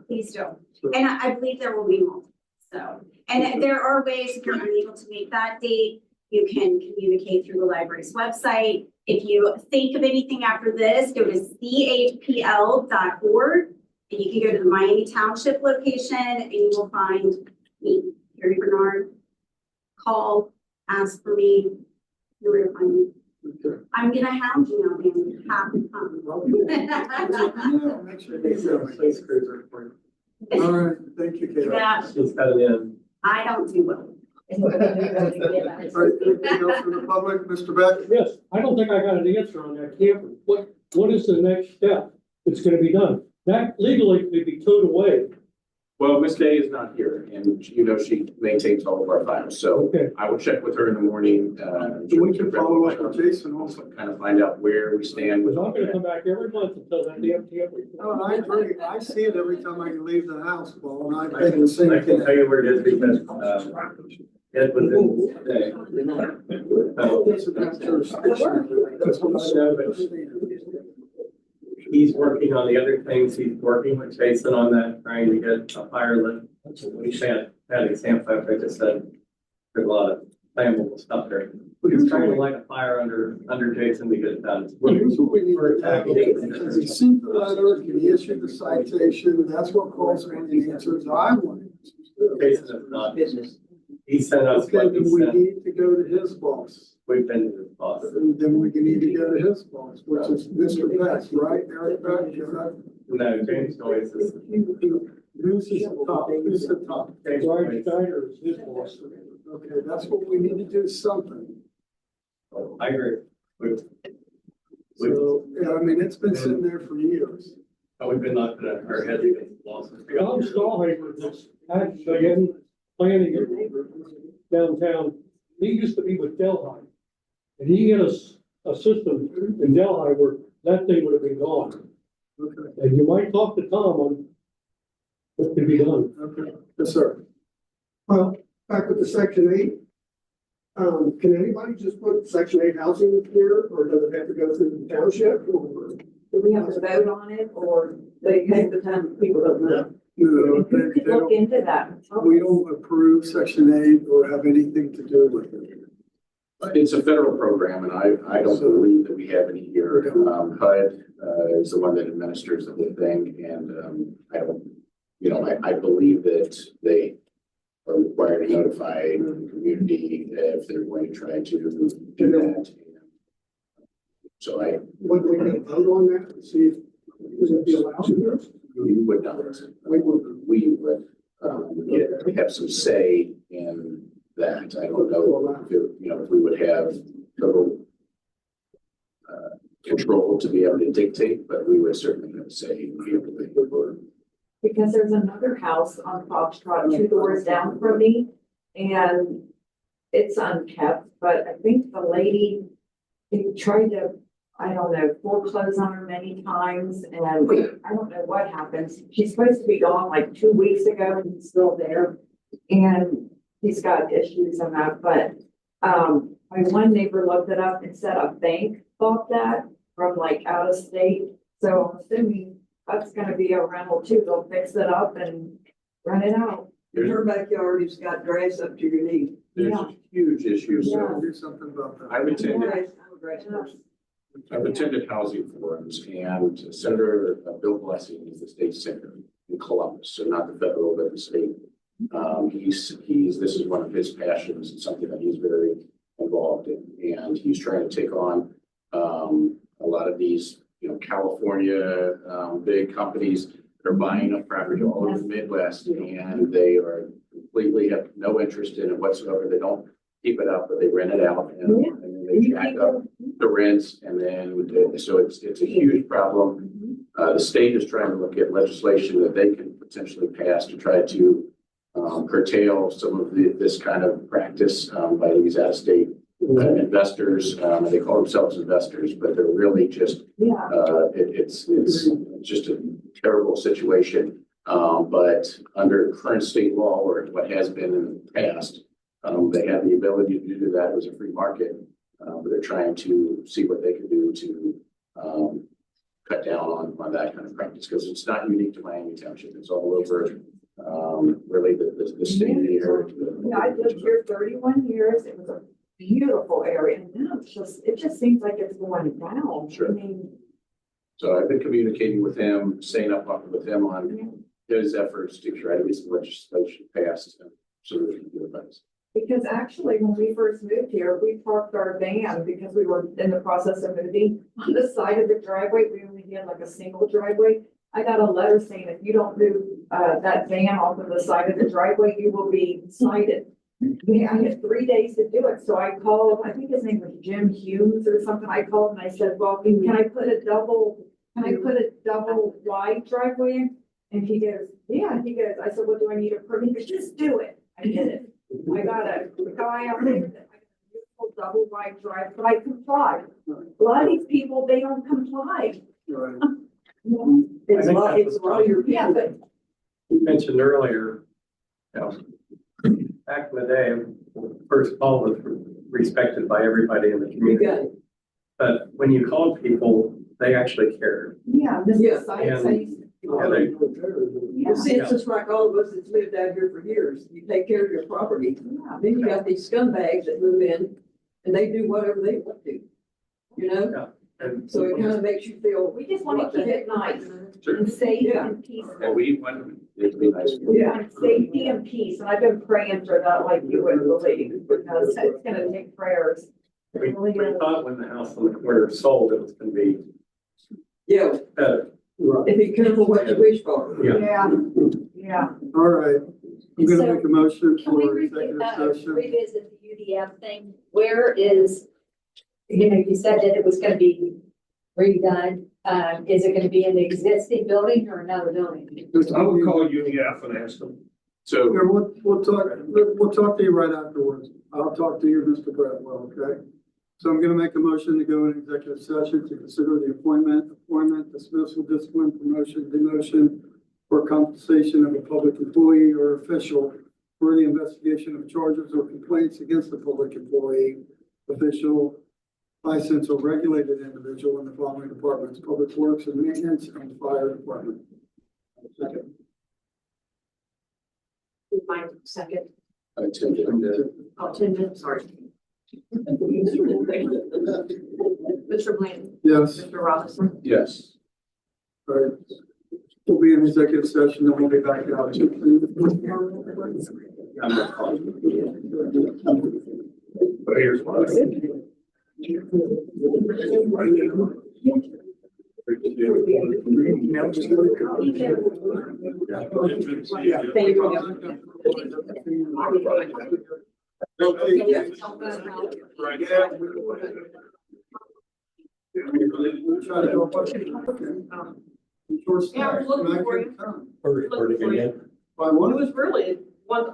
please do. And I believe there will be more. So, and there are ways if you're unable to make that date, you can communicate through the library's website. If you think of anything after this, go to chpl.org and you can go to the Miami Township location and you will find me, Carrie Bernard. Call, ask for me, you're going to find me. Okay. I'm gonna hound you now, man. Have fun. Yeah, make sure they sell my face cruiser for you. All right, thank you, Kate. Yeah, She's coming in. I don't do well. All right, anything else from the public, Mr. Beck? Yes, I don't think I got an answer on that camper. What is the next step that's gonna be done? That legally could be towed away. Well, Miss Day is not here, and you know, she maintains all of our files, so Okay. I will check with her in the morning. We can follow up with Jason also. Kind of find out where we stand with. Because I'm gonna come back every month until that damn camper. Oh, I agree. I see it every time I leave the house, Paul, and I think the same I can thing. tell you where it is because, it was in today. That's what I said. He's working on the other things. He's working with Jason on that, trying to get a fire lit. We had examples, like I just said, there's a lot of flammable stuff there. He's trying to light a fire under Jason to get it done. Well, here's what we need to tackle. Because he sent the letter, and he issued the citation, that's what calls for the answers I wanted. Jason is not business. He sent us Okay, what he then we sent. need to go to his boss. We've been to his boss. And then we need to go to his boss, which is Mr. Beck, right? Eric Beck, is that? No, James Noyes is. Who's the top? Who's the top? James Brian Noyes. Steiner is his boss. Okay, that's what we need to do, something. I agree. We've So, yeah, I mean, it's been sitting there for years. been knocking our heads against the walls. Tom Stahlhaber that's actually planning it downtown. He used to be with Delhi. And he had a system in Delhi where that thing would have been gone. Okay, And you might talk to Tom on what could be done. okay, yes, sir. Well, back with the section 8. Can anybody just put section 8 housing here, or does it have to go through the township? Or? Do we have to vote on it or they take the time, people don't know? No, they Look don't, into that. we don't approve section 8 or have anything to do with it. It's a federal program, and I don't believe that we have any here. HUD is the one that administers the whole thing, and I don't, you know, I believe that they are required to notify the community if they're going to try to do that. So Would we need to vote on that to see if it would be allowed? we would not, we would have some say in that. I don't know if, you know, if we would have total control to be able to dictate, but we would certainly have say and be able to make it work. Because there's another house on Foxtrot, 2 doors down from me, and it's unkept, but I think the lady, they tried to I don't know, foreclosed on her many times and I don't know what happens. She's supposed to be gone like 2 weeks ago and he's still there. And he's got issues and that, but, my one neighbor looked it up and said a bank bought that from like out of state. So I'm assuming that's gonna be a rental too. They'll fix it up and rent it out. There's- Her backyard has got grass up to your knee. There's Yeah. huge issues. Yeah. Do something about that. I've attended housing forums and Senator Bill Blessing is the state senator in Columbus, so not the federal, but the state. This is one of his passions and something that he's very involved in. And he's trying to take on, a lot of these, California, big companies that are buying up property all over the Midwest and they are completely have no interest in it whatsoever. They don't keep it up, but they rent it out and then they jack up the rents and then, so it's a huge problem. The state is trying to look at legislation that they can potentially pass to try to curtail some of this kind of practice by these out-of-state investors. They call themselves investors, but they're really just, it's just a terrible situation. But under current state law or what has been in the past, they have the ability to do that as a free market. But they're trying to see what they can do to cut down on that kind of practice because it's not unique to Miami Township. It's all over really the state of the area. Yeah, I lived here 31 years. It was a beautiful area. And now it just seems like it's going down. Sure. I mean, So I've been communicating with him, staying up with him on his efforts to try to get some legislation passed so that we can do it. because actually when we first moved here, we parked our van because we were in the process of moving on the side of the driveway. We only had like a single driveway. I got a letter saying if you don't move that van off of the side of the driveway, you will be cited. I had 3 days to do it. So I called, I think his name was Jim Hughes or something. I called and I said, well, can I put a double wide driveway in? And he goes, yeah. He goes, I said, well, do I need a permit? He goes, just do it. I did it. I got a guy out there that I got a beautiful double wide drive, but I complied. A lot of these people, they don't comply. Right. It's a lot of your Yeah, but You mentioned earlier, back in the day, First Call was respected by everybody in the community. But when you called people, they actually cared. yeah, this is site. See, it's just like all of us that's lived out here for years. You take care of your property. Yeah. Then you got these scumbags that move in and they do whatever they want to, you know? And So it kind of makes you feel. We just want to keep it nice Sure. and safe Yeah. and peaceful. And we want it to be nice. Yeah, and safety and peace. And I've been praying for that like you wouldn't believe because it's gonna take prayers. we thought when the house on the corner sold, it was gonna be Yeah, better. and be careful what you wish for. Yeah, yeah. All right, I'm gonna So, make a motion Can we for executive session. revisit the UDF thing? Where is, you said that it was gonna be redone. Is it gonna be in the existing building or another building? I would call UDF and ask them. So Yeah, we'll talk to you right afterwards. I'll talk to you, Mr. Bradwell, okay? So I'm gonna make a motion to go in executive session to consider the appointment, dismissal, discipline, promotion, demotion, or compensation of a public employee or official for the investigation of charges or complaints against the public employee, official, licensed or regulated individual in the following departments: Public Works and Maintenance and Fire Department. Second. Mine second. I attended, Oh, 10 minutes, sorry. Mr. Blanton. Yes. Mr. Robinson. yes. All right. We'll be in executive session, then we'll be back out. I'm not calling. But here's what. Yeah, I was looking for you. By one It was really one,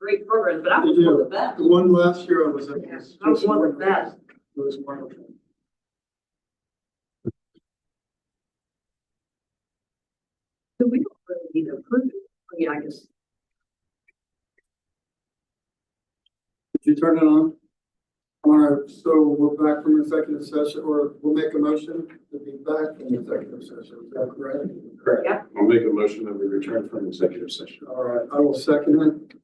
great program, but I was Did you? one of the best. The one last year I was at. I was one of the best. It was wonderful. So we don't really need to approve it. I mean, I guess. Did you turn it on? All right, so we're back from executive session, or we'll make a motion to be back from executive session. Is that correct? Correct. Yeah. I'll make a motion that we return from executive session. All right, I will second it.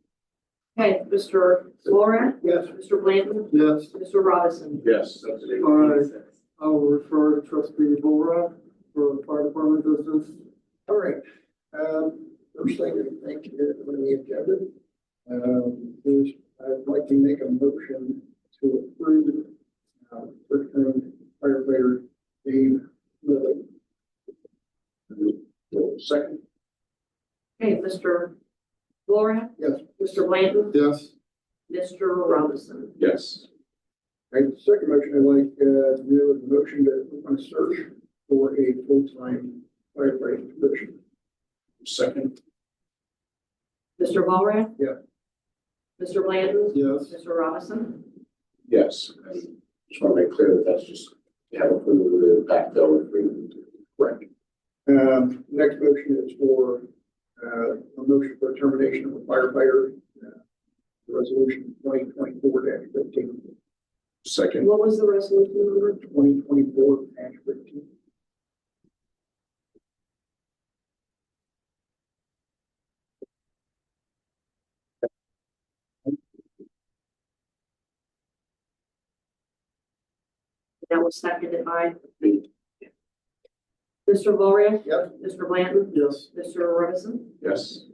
Okay, Mr. Laura, Yes. Mr. Blanton, Yes. Mr. Robinson. Yes. All right, I will refer to trustee Bullrock for fire department business. All right, first thing I think on the agenda, is I'd like to make a motion to approve, first-time firefighter Dave Lilly. Second. Okay, Mr. Laura, Yes. Mr. Blanton, Yes. Mr. Robinson. Yes. Right, the second motion I'd like, to do is a motion to open a search for a full-time firefighting position. Second. Mr. Laura. Yeah. Mr. Blanton. Yes. Mr. Robinson. Yes. I just want to make clear that that's just, you have approval of the backfill agreement. Correct. Next motion is for, a motion for termination of a firefighter, resolution 2024-15. Second. What was the resolution number? 2024-15. That was seconded by Mr. Laura. Yes. Mr. Blanton. Yes. Mr. Robinson. Yes.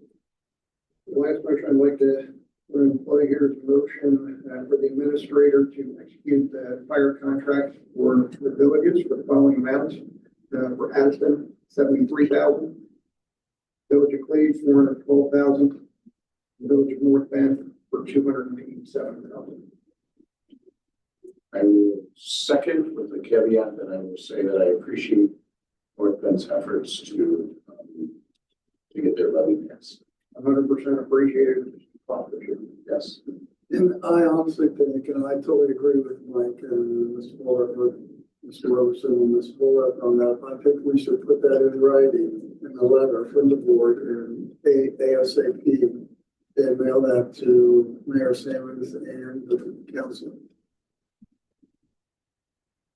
The last motion I'd like to put in play here is a motion for the administrator to execute the fire contract for the villages for the following amounts. For Addison, $73,000. Village of Cleve, $412,000. Village of North Bend for $287,000. I will second with the caveat that I will say that I appreciate North Bend's efforts to get their levy passed. 100% appreciated. Yes. And I honestly think, and I totally agree with Mike and Ms. Fuller, with Mr. Roberson and Ms. Fuller on that. I think we should put that in writing in a letter from the board and ASAP and mail that to Mayor Simmons and the council.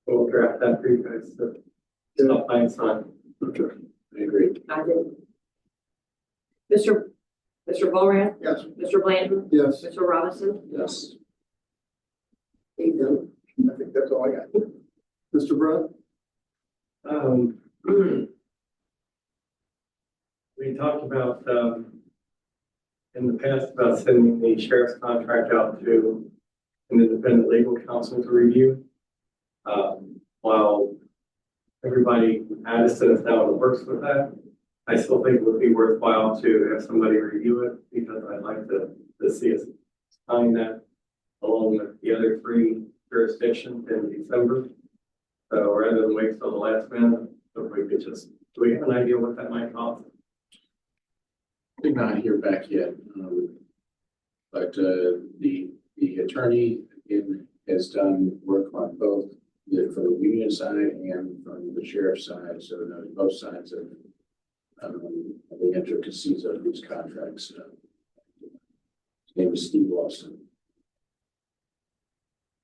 We'll draft that for you guys. So stop by and sign. Okay. I agree. I did. Mr. Laura. Yes. Mr. Blanton. Yes. Mr. Robinson. Yes. I think that's all I got. Mr. Brett? We talked about, in the past about sending the sheriff's contract out to an independent legal counsel to review. While everybody in Addison is now in the works with that, I still think it would be worthwhile to have somebody review it because I'd like to see us sign that along with the other 3 jurisdictions in December. So rather than wait till the last minute, if we could just, do we have an idea what that might cost? Did not hear back yet, but the attorney has done work on both for the union side and from the sheriff's side, so knows both sides of the intricacies of these contracts. His name is Steve Lawson.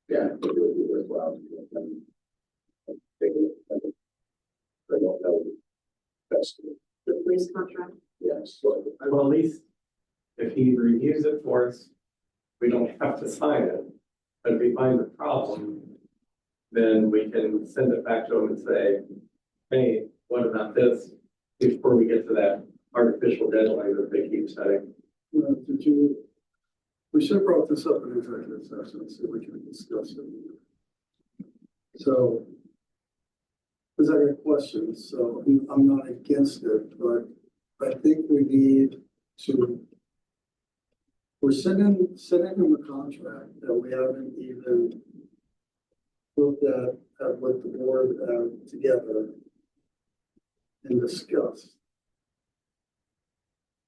Yeah, it would be worthwhile to get them. Take a look at it. I don't know. That's The police contract. yes. Well, at least if he reviews it for us, we don't have to sign it. But if we find a problem, then we can send it back to him and say, hey, what about this? Before we get to that artificial deadline that they keep setting. We should have brought this up in executive session, so we can discuss it. So, because I got questions, so I'm not against it, but I think we need to, we're sitting in the contract that we haven't even looked at with the board together and discussed.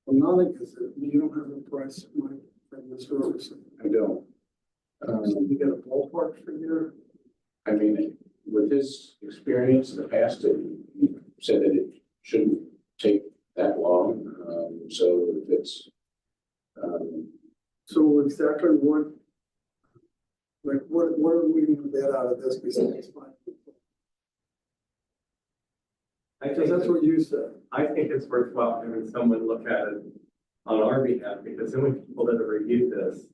I'm not against it. You don't have a price, Mike, from this Roberson. I don't. You get a ballpark figure? I mean, with his experience in the past, he said that it shouldn't take that long. it's, So exactly what, like, what are we gonna get out of this besides fine? Because that's what you said. I think it's worthwhile having someone look at it on our behalf, because the only people that have reviewed this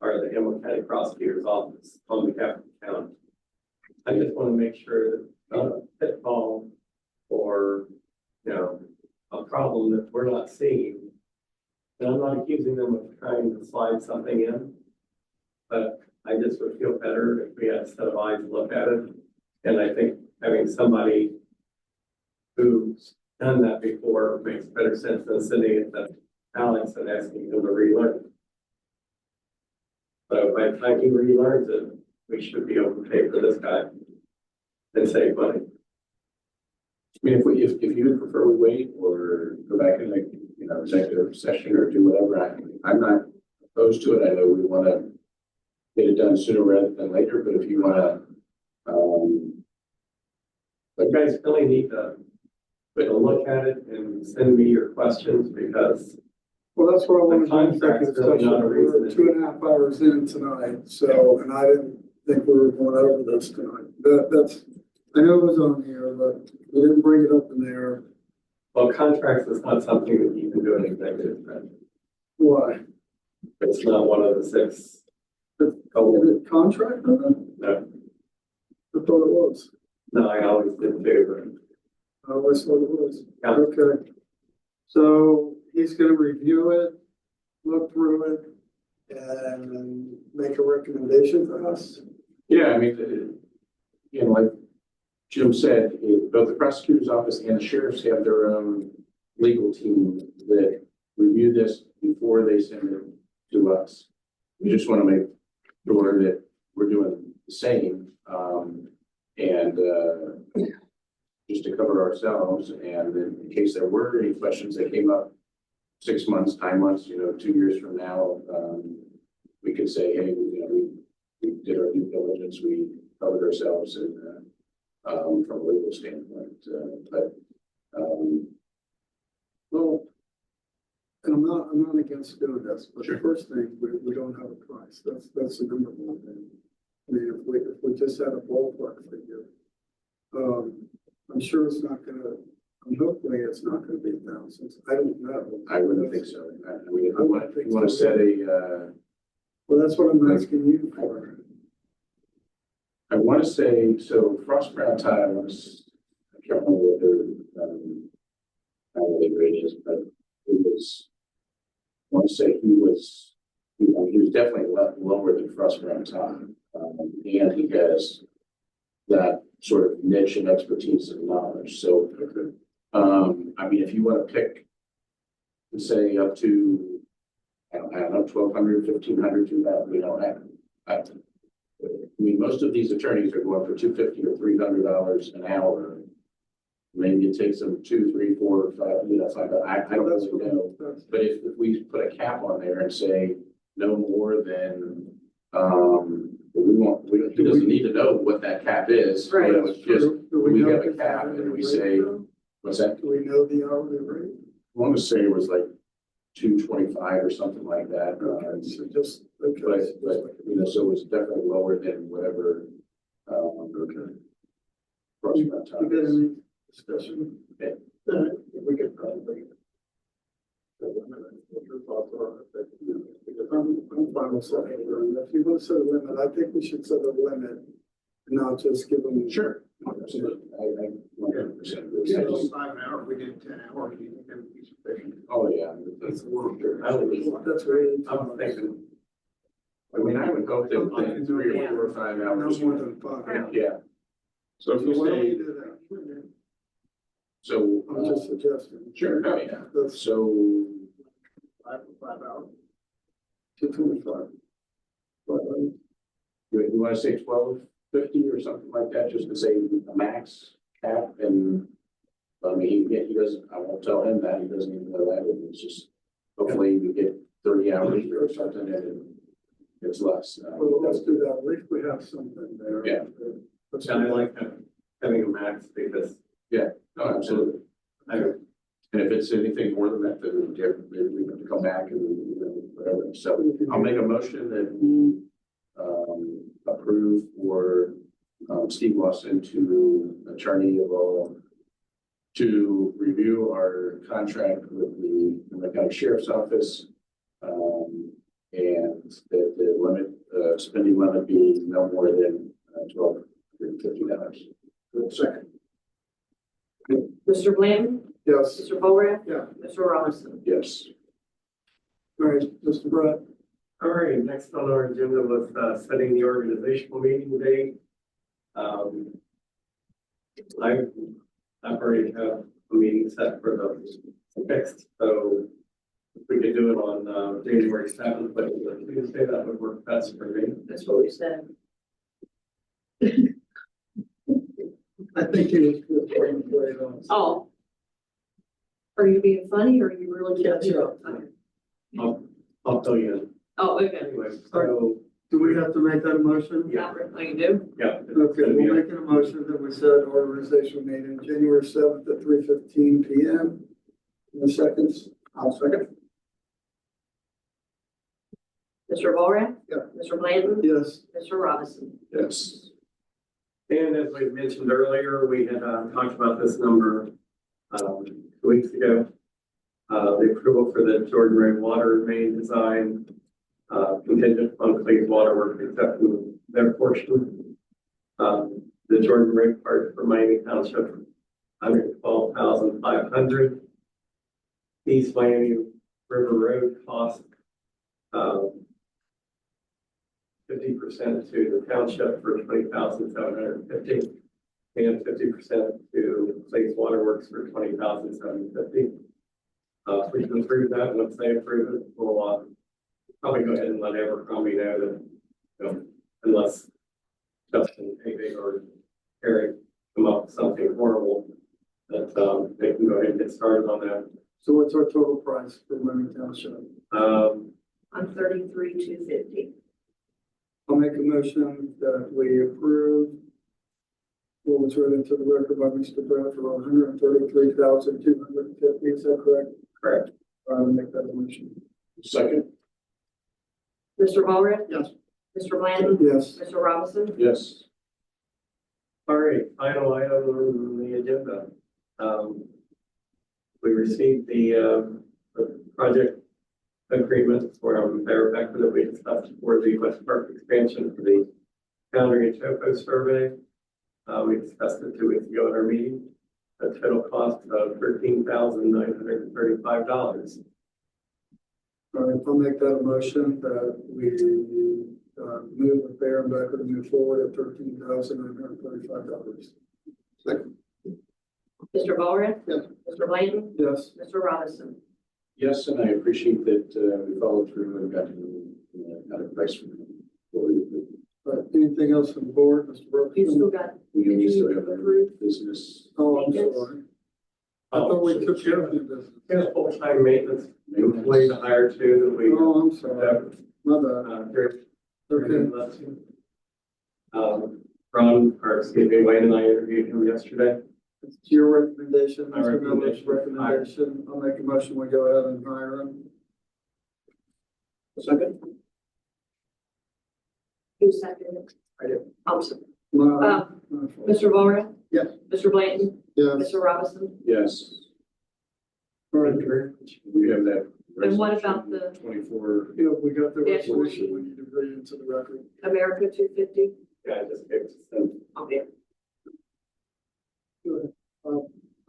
are the Hamilton County Prosecutor's Office on behalf of the county. I just want to make sure that not a pitfall or, you know, a problem that we're not seeing. And I'm not accusing them of trying to slide something in, but I just would feel better if we had a set of eyes to look at it. And I think having somebody who's done that before makes better sense than sending it to Alex and asking him to relearn. But by the time he relearns it, we should be able to pay for this guy and save money. I mean, if you would prefer we wait or go back and make, you know, executive session or do whatever, I'm not opposed to it. I know we want to get it done sooner rather than later, but if you want to, You guys really need to take a look at it and send me your questions, because Well, that's what I want The to do. contract's Executive really session. not a reason We're to- 2.5 hours in tonight, so, and I didn't think we were going over this tonight. That's, I know it was on here, but we didn't bring it up in there. well, contracts is not something that you can do in executive session. Why? It's not one of the 6. Is it contract or not? No, I thought it was. no, I always did favor it. I always thought it was. Yeah. Okay. So he's gonna review it, look through it, and make a recommendation for us. yeah, I mean, you know, like Jim said, both the prosecutor's office and the sheriff's have their own legal team that review this before they send it to us. We just want to make sure that we're doing the same, and just to cover ourselves, and in case there were any questions that came up 6 months, 9 months, 2 years from now, we could say, hey, we did our due diligence, we covered ourselves, and from a legal standpoint, Well, and I'm not against doing this, but the first thing, we don't have a price. That's the number one thing. I mean, if we just had a ballpark figure, I'm sure it's not gonna, hopefully it's not gonna be thousands. I don't know. I wouldn't think so. I mean, if you want to set a, Well, that's what I'm asking you for. I want to say, so Frost Brown Tie was, I can't remember what their hourly rate is, but it was, I want to say he was definitely lower than Frost Brown Tie. And he has that sort of niche and expertise and knowledge. So, I mean, if you want to pick, say up to, I don't know, 1,200, 1,500, 2,000, we don't have. I mean, most of these attorneys are going for $250 or $300 an hour. Maybe it takes them 2, 3, 4, 5. That's like I don't really know. But if we put a cap on there and say no more than, he doesn't need to know what that cap is. Right. But it's just we know have a the cap hourly and we rate, say, though? what's that? Do we know the hourly rate? I want to say it was like 225 or something like that. So just, okay. But so it was definitely lower than whatever. Okay. You got any discussion? Yeah. We could probably. What your thoughts are? I'm fine with setting a limit. If you want to set a limit, I think we should set a limit and not just give them. Sure. Absolutely. I 100% agree. Yeah, it's 5 an hour, if we did 10 hours, do you think that would be sufficient? Oh, yeah. That's a little sure. That's really. I'm thinking, I mean, I would hope that within 3 or 4 or 5 No hours. more than 5. Yeah. So if you So why don't we say, do that? so. I'm just suggesting. Sure, oh, yeah. That's So, 5 hours. 225. you want to say 1250 or something like that, just to say a max cap, and I mean, he doesn't, I won't tell him that, he doesn't even know that, it's just, hopefully we get 30 hours or something, and it's less. Well, let's do that. At least we have something there. Yeah. Let's and I do that. like having a max, because Oh, absolutely. And if it's anything more than that, then we have to come back and, whatever. So I'll make a motion that we, approve for, Steve Lawson to attorney of all to review our contract with the County Sheriff's Office. And that the limit, spending limit be no more than $1,250. Second. Mr. Bland? Yes. Mr. Borat? Yeah. Mr. Robinson? Yes. All right, Mr. Brett. All right, next on our agenda was setting the organizational meeting date. I've already have a meeting set for the next, so if we could do it on January 7th, but Tuesday, that would work best for me. That's what we said. I think he was good. Oh. Are you being funny or are you really? I'll tell you. Oh, okay. Anyway, so, Do we have to make that a motion? yeah, Oh, you do? yeah. Okay, we're making a motion that we set organizational meeting January 7th at 3:15 PM. In seconds, I'll second. Mr. Borat? Yeah. Mr. Bland? Yes. Mr. Robinson? Yes. And as we mentioned earlier, we had talked about this number 2 weeks ago. The approval for the Jordan Road water main design contingent on Clay's Waterworks accepting their portion. The Jordan Road part for Miami Township, $112,500. East Miami River Road cost 50% to the township for $20,750, and 50% to Clay's Waterworks for $20,750. If we can approve that, once they approve it, we'll probably go ahead and let Abercrombie know that, unless Justin, Payday, or Eric come up with something horrible, that they can go ahead and get started on that. So what's our total price for Miami Township? On 33,250. I'll make a motion that we approve what was read into the record by Mr. Brett for $133,250. Is that correct? Correct. I'll make that a motion. Second. Mr. Borat? Yes. Mr. Bland? Yes. Mr. Robinson? Yes. All right, final item on the agenda. We received the project agreement for Verific that we discussed for the West Park expansion for the boundary and topo survey. We discussed it 2 weeks ago at our meeting. A total cost of $13,935. All right, I'll make that a motion that we move with Bear and Becker to move forward at $13,935. Second. Mr. Borat? Yes. Mr. Bland? Yes. Mr. Robinson? Yes, and I appreciate that we followed through and got a price from them. Anything else from the board, Mr. Brooks? You still got, We Did you still have our approve? business. Oh, I'm Maintenance? sorry. I thought we took care of the business. Here's full-time maintenance employee to hire too that we Oh, I'm sorry. My bad. Okay. Ron, or excuse me, Wayne and I interviewed him yesterday. It's your recommendation, My Mr. Miller's recommendation. recommendation. I'll make a motion, we go ahead and hire him. Second. who seconded? I did. Thompson. My Mr. Borat? Yes. Mr. Bland? Yes. Mr. Robinson? Yes. All right. We have that. And what about the 24. Yeah, we got the Yeah. resolution, we need to read into the record. America 250? Yeah, I just gave it to them. Okay. Good.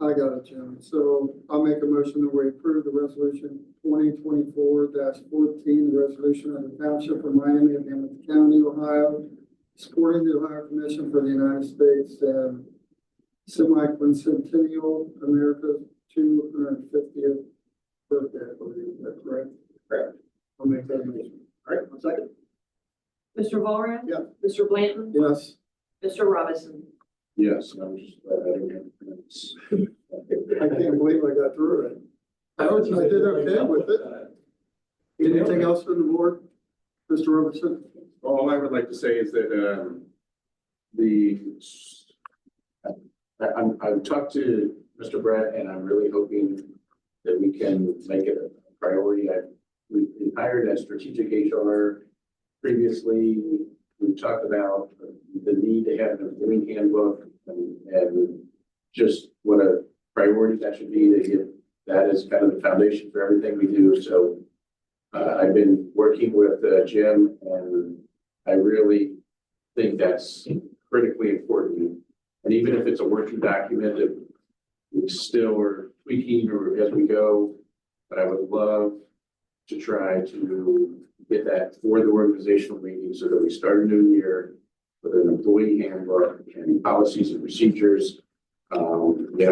I got it, Jim. So I'll make a motion that we approve the resolution 2024-14, the resolution of the Township of Miami and Hamilton County, Ohio, supporting the Ohio Commission for the United States and semi-quincentennial America's 250th birthday, I believe. Is that correct? Correct. I'll make that motion. All right, one second. Mr. Borat? Yeah. Mr. Blanton? Yes. Mr. Robinson? Yes, I was just glad I didn't have minutes. I can't believe I got through it. I did okay with it. Anything else from the board? Mr. Robertson? All I would like to say is that, I've talked to Mr. Brett and I'm really hoping that we can make it a priority. We hired a strategic HR previously. We talked about the need to have an employee handbook and just what a priority that should be to get that as kind of the foundation for everything we do. So I've been working with Jim, and I really think that's critically important. And even if it's a working document that we still are tweaking or as we go, but I would love to try to get that for the organizational meeting so that we start a new year with an employee handbook and policies and procedures. I've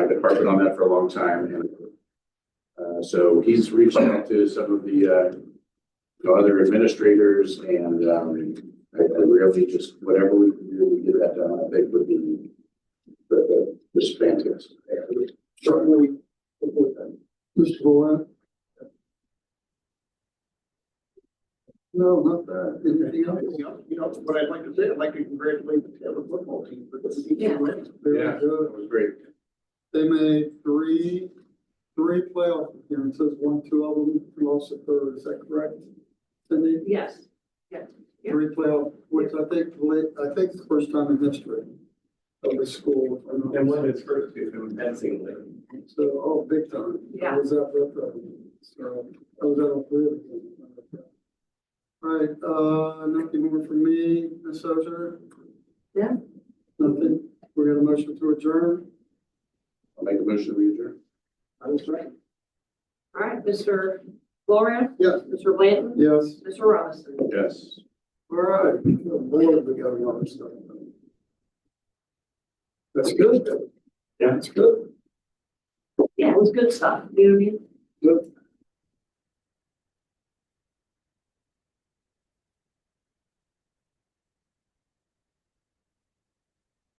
been harping on that for a long time. And so he's reached out to some of the other administrators, and I really just, whatever we can do to get that done, I think would be just fantastic. Certainly. Mr. Bowen? No, not that. Anything else? You know, what I'd like to say, I'd like to congratulate the Taylor football team for the Yeah. Very Yeah, good. it was great. They made three playoff appearances, won two of them, and lost a third. Is that correct? Cindy? Yes. Three playoff, which I think the first time in history of the school. if I'm not And one of mistaken. its first two from fencing. So, oh, big time. Yeah. I was out with them. So I was out really good. All right, nothing more from me, Ms. Ozer? Yeah. Nothing. We got a motion to adjourn? I'll make a motion to adjourn. I was right. All right, Mr. Flores, Yes. Mr. Blanton, Yes. Mr. Robinson. Yes. All right. Board, we got a lot of stuff. That's good. Yeah. That's good. Yeah, it was good stuff. You know what I mean? Good.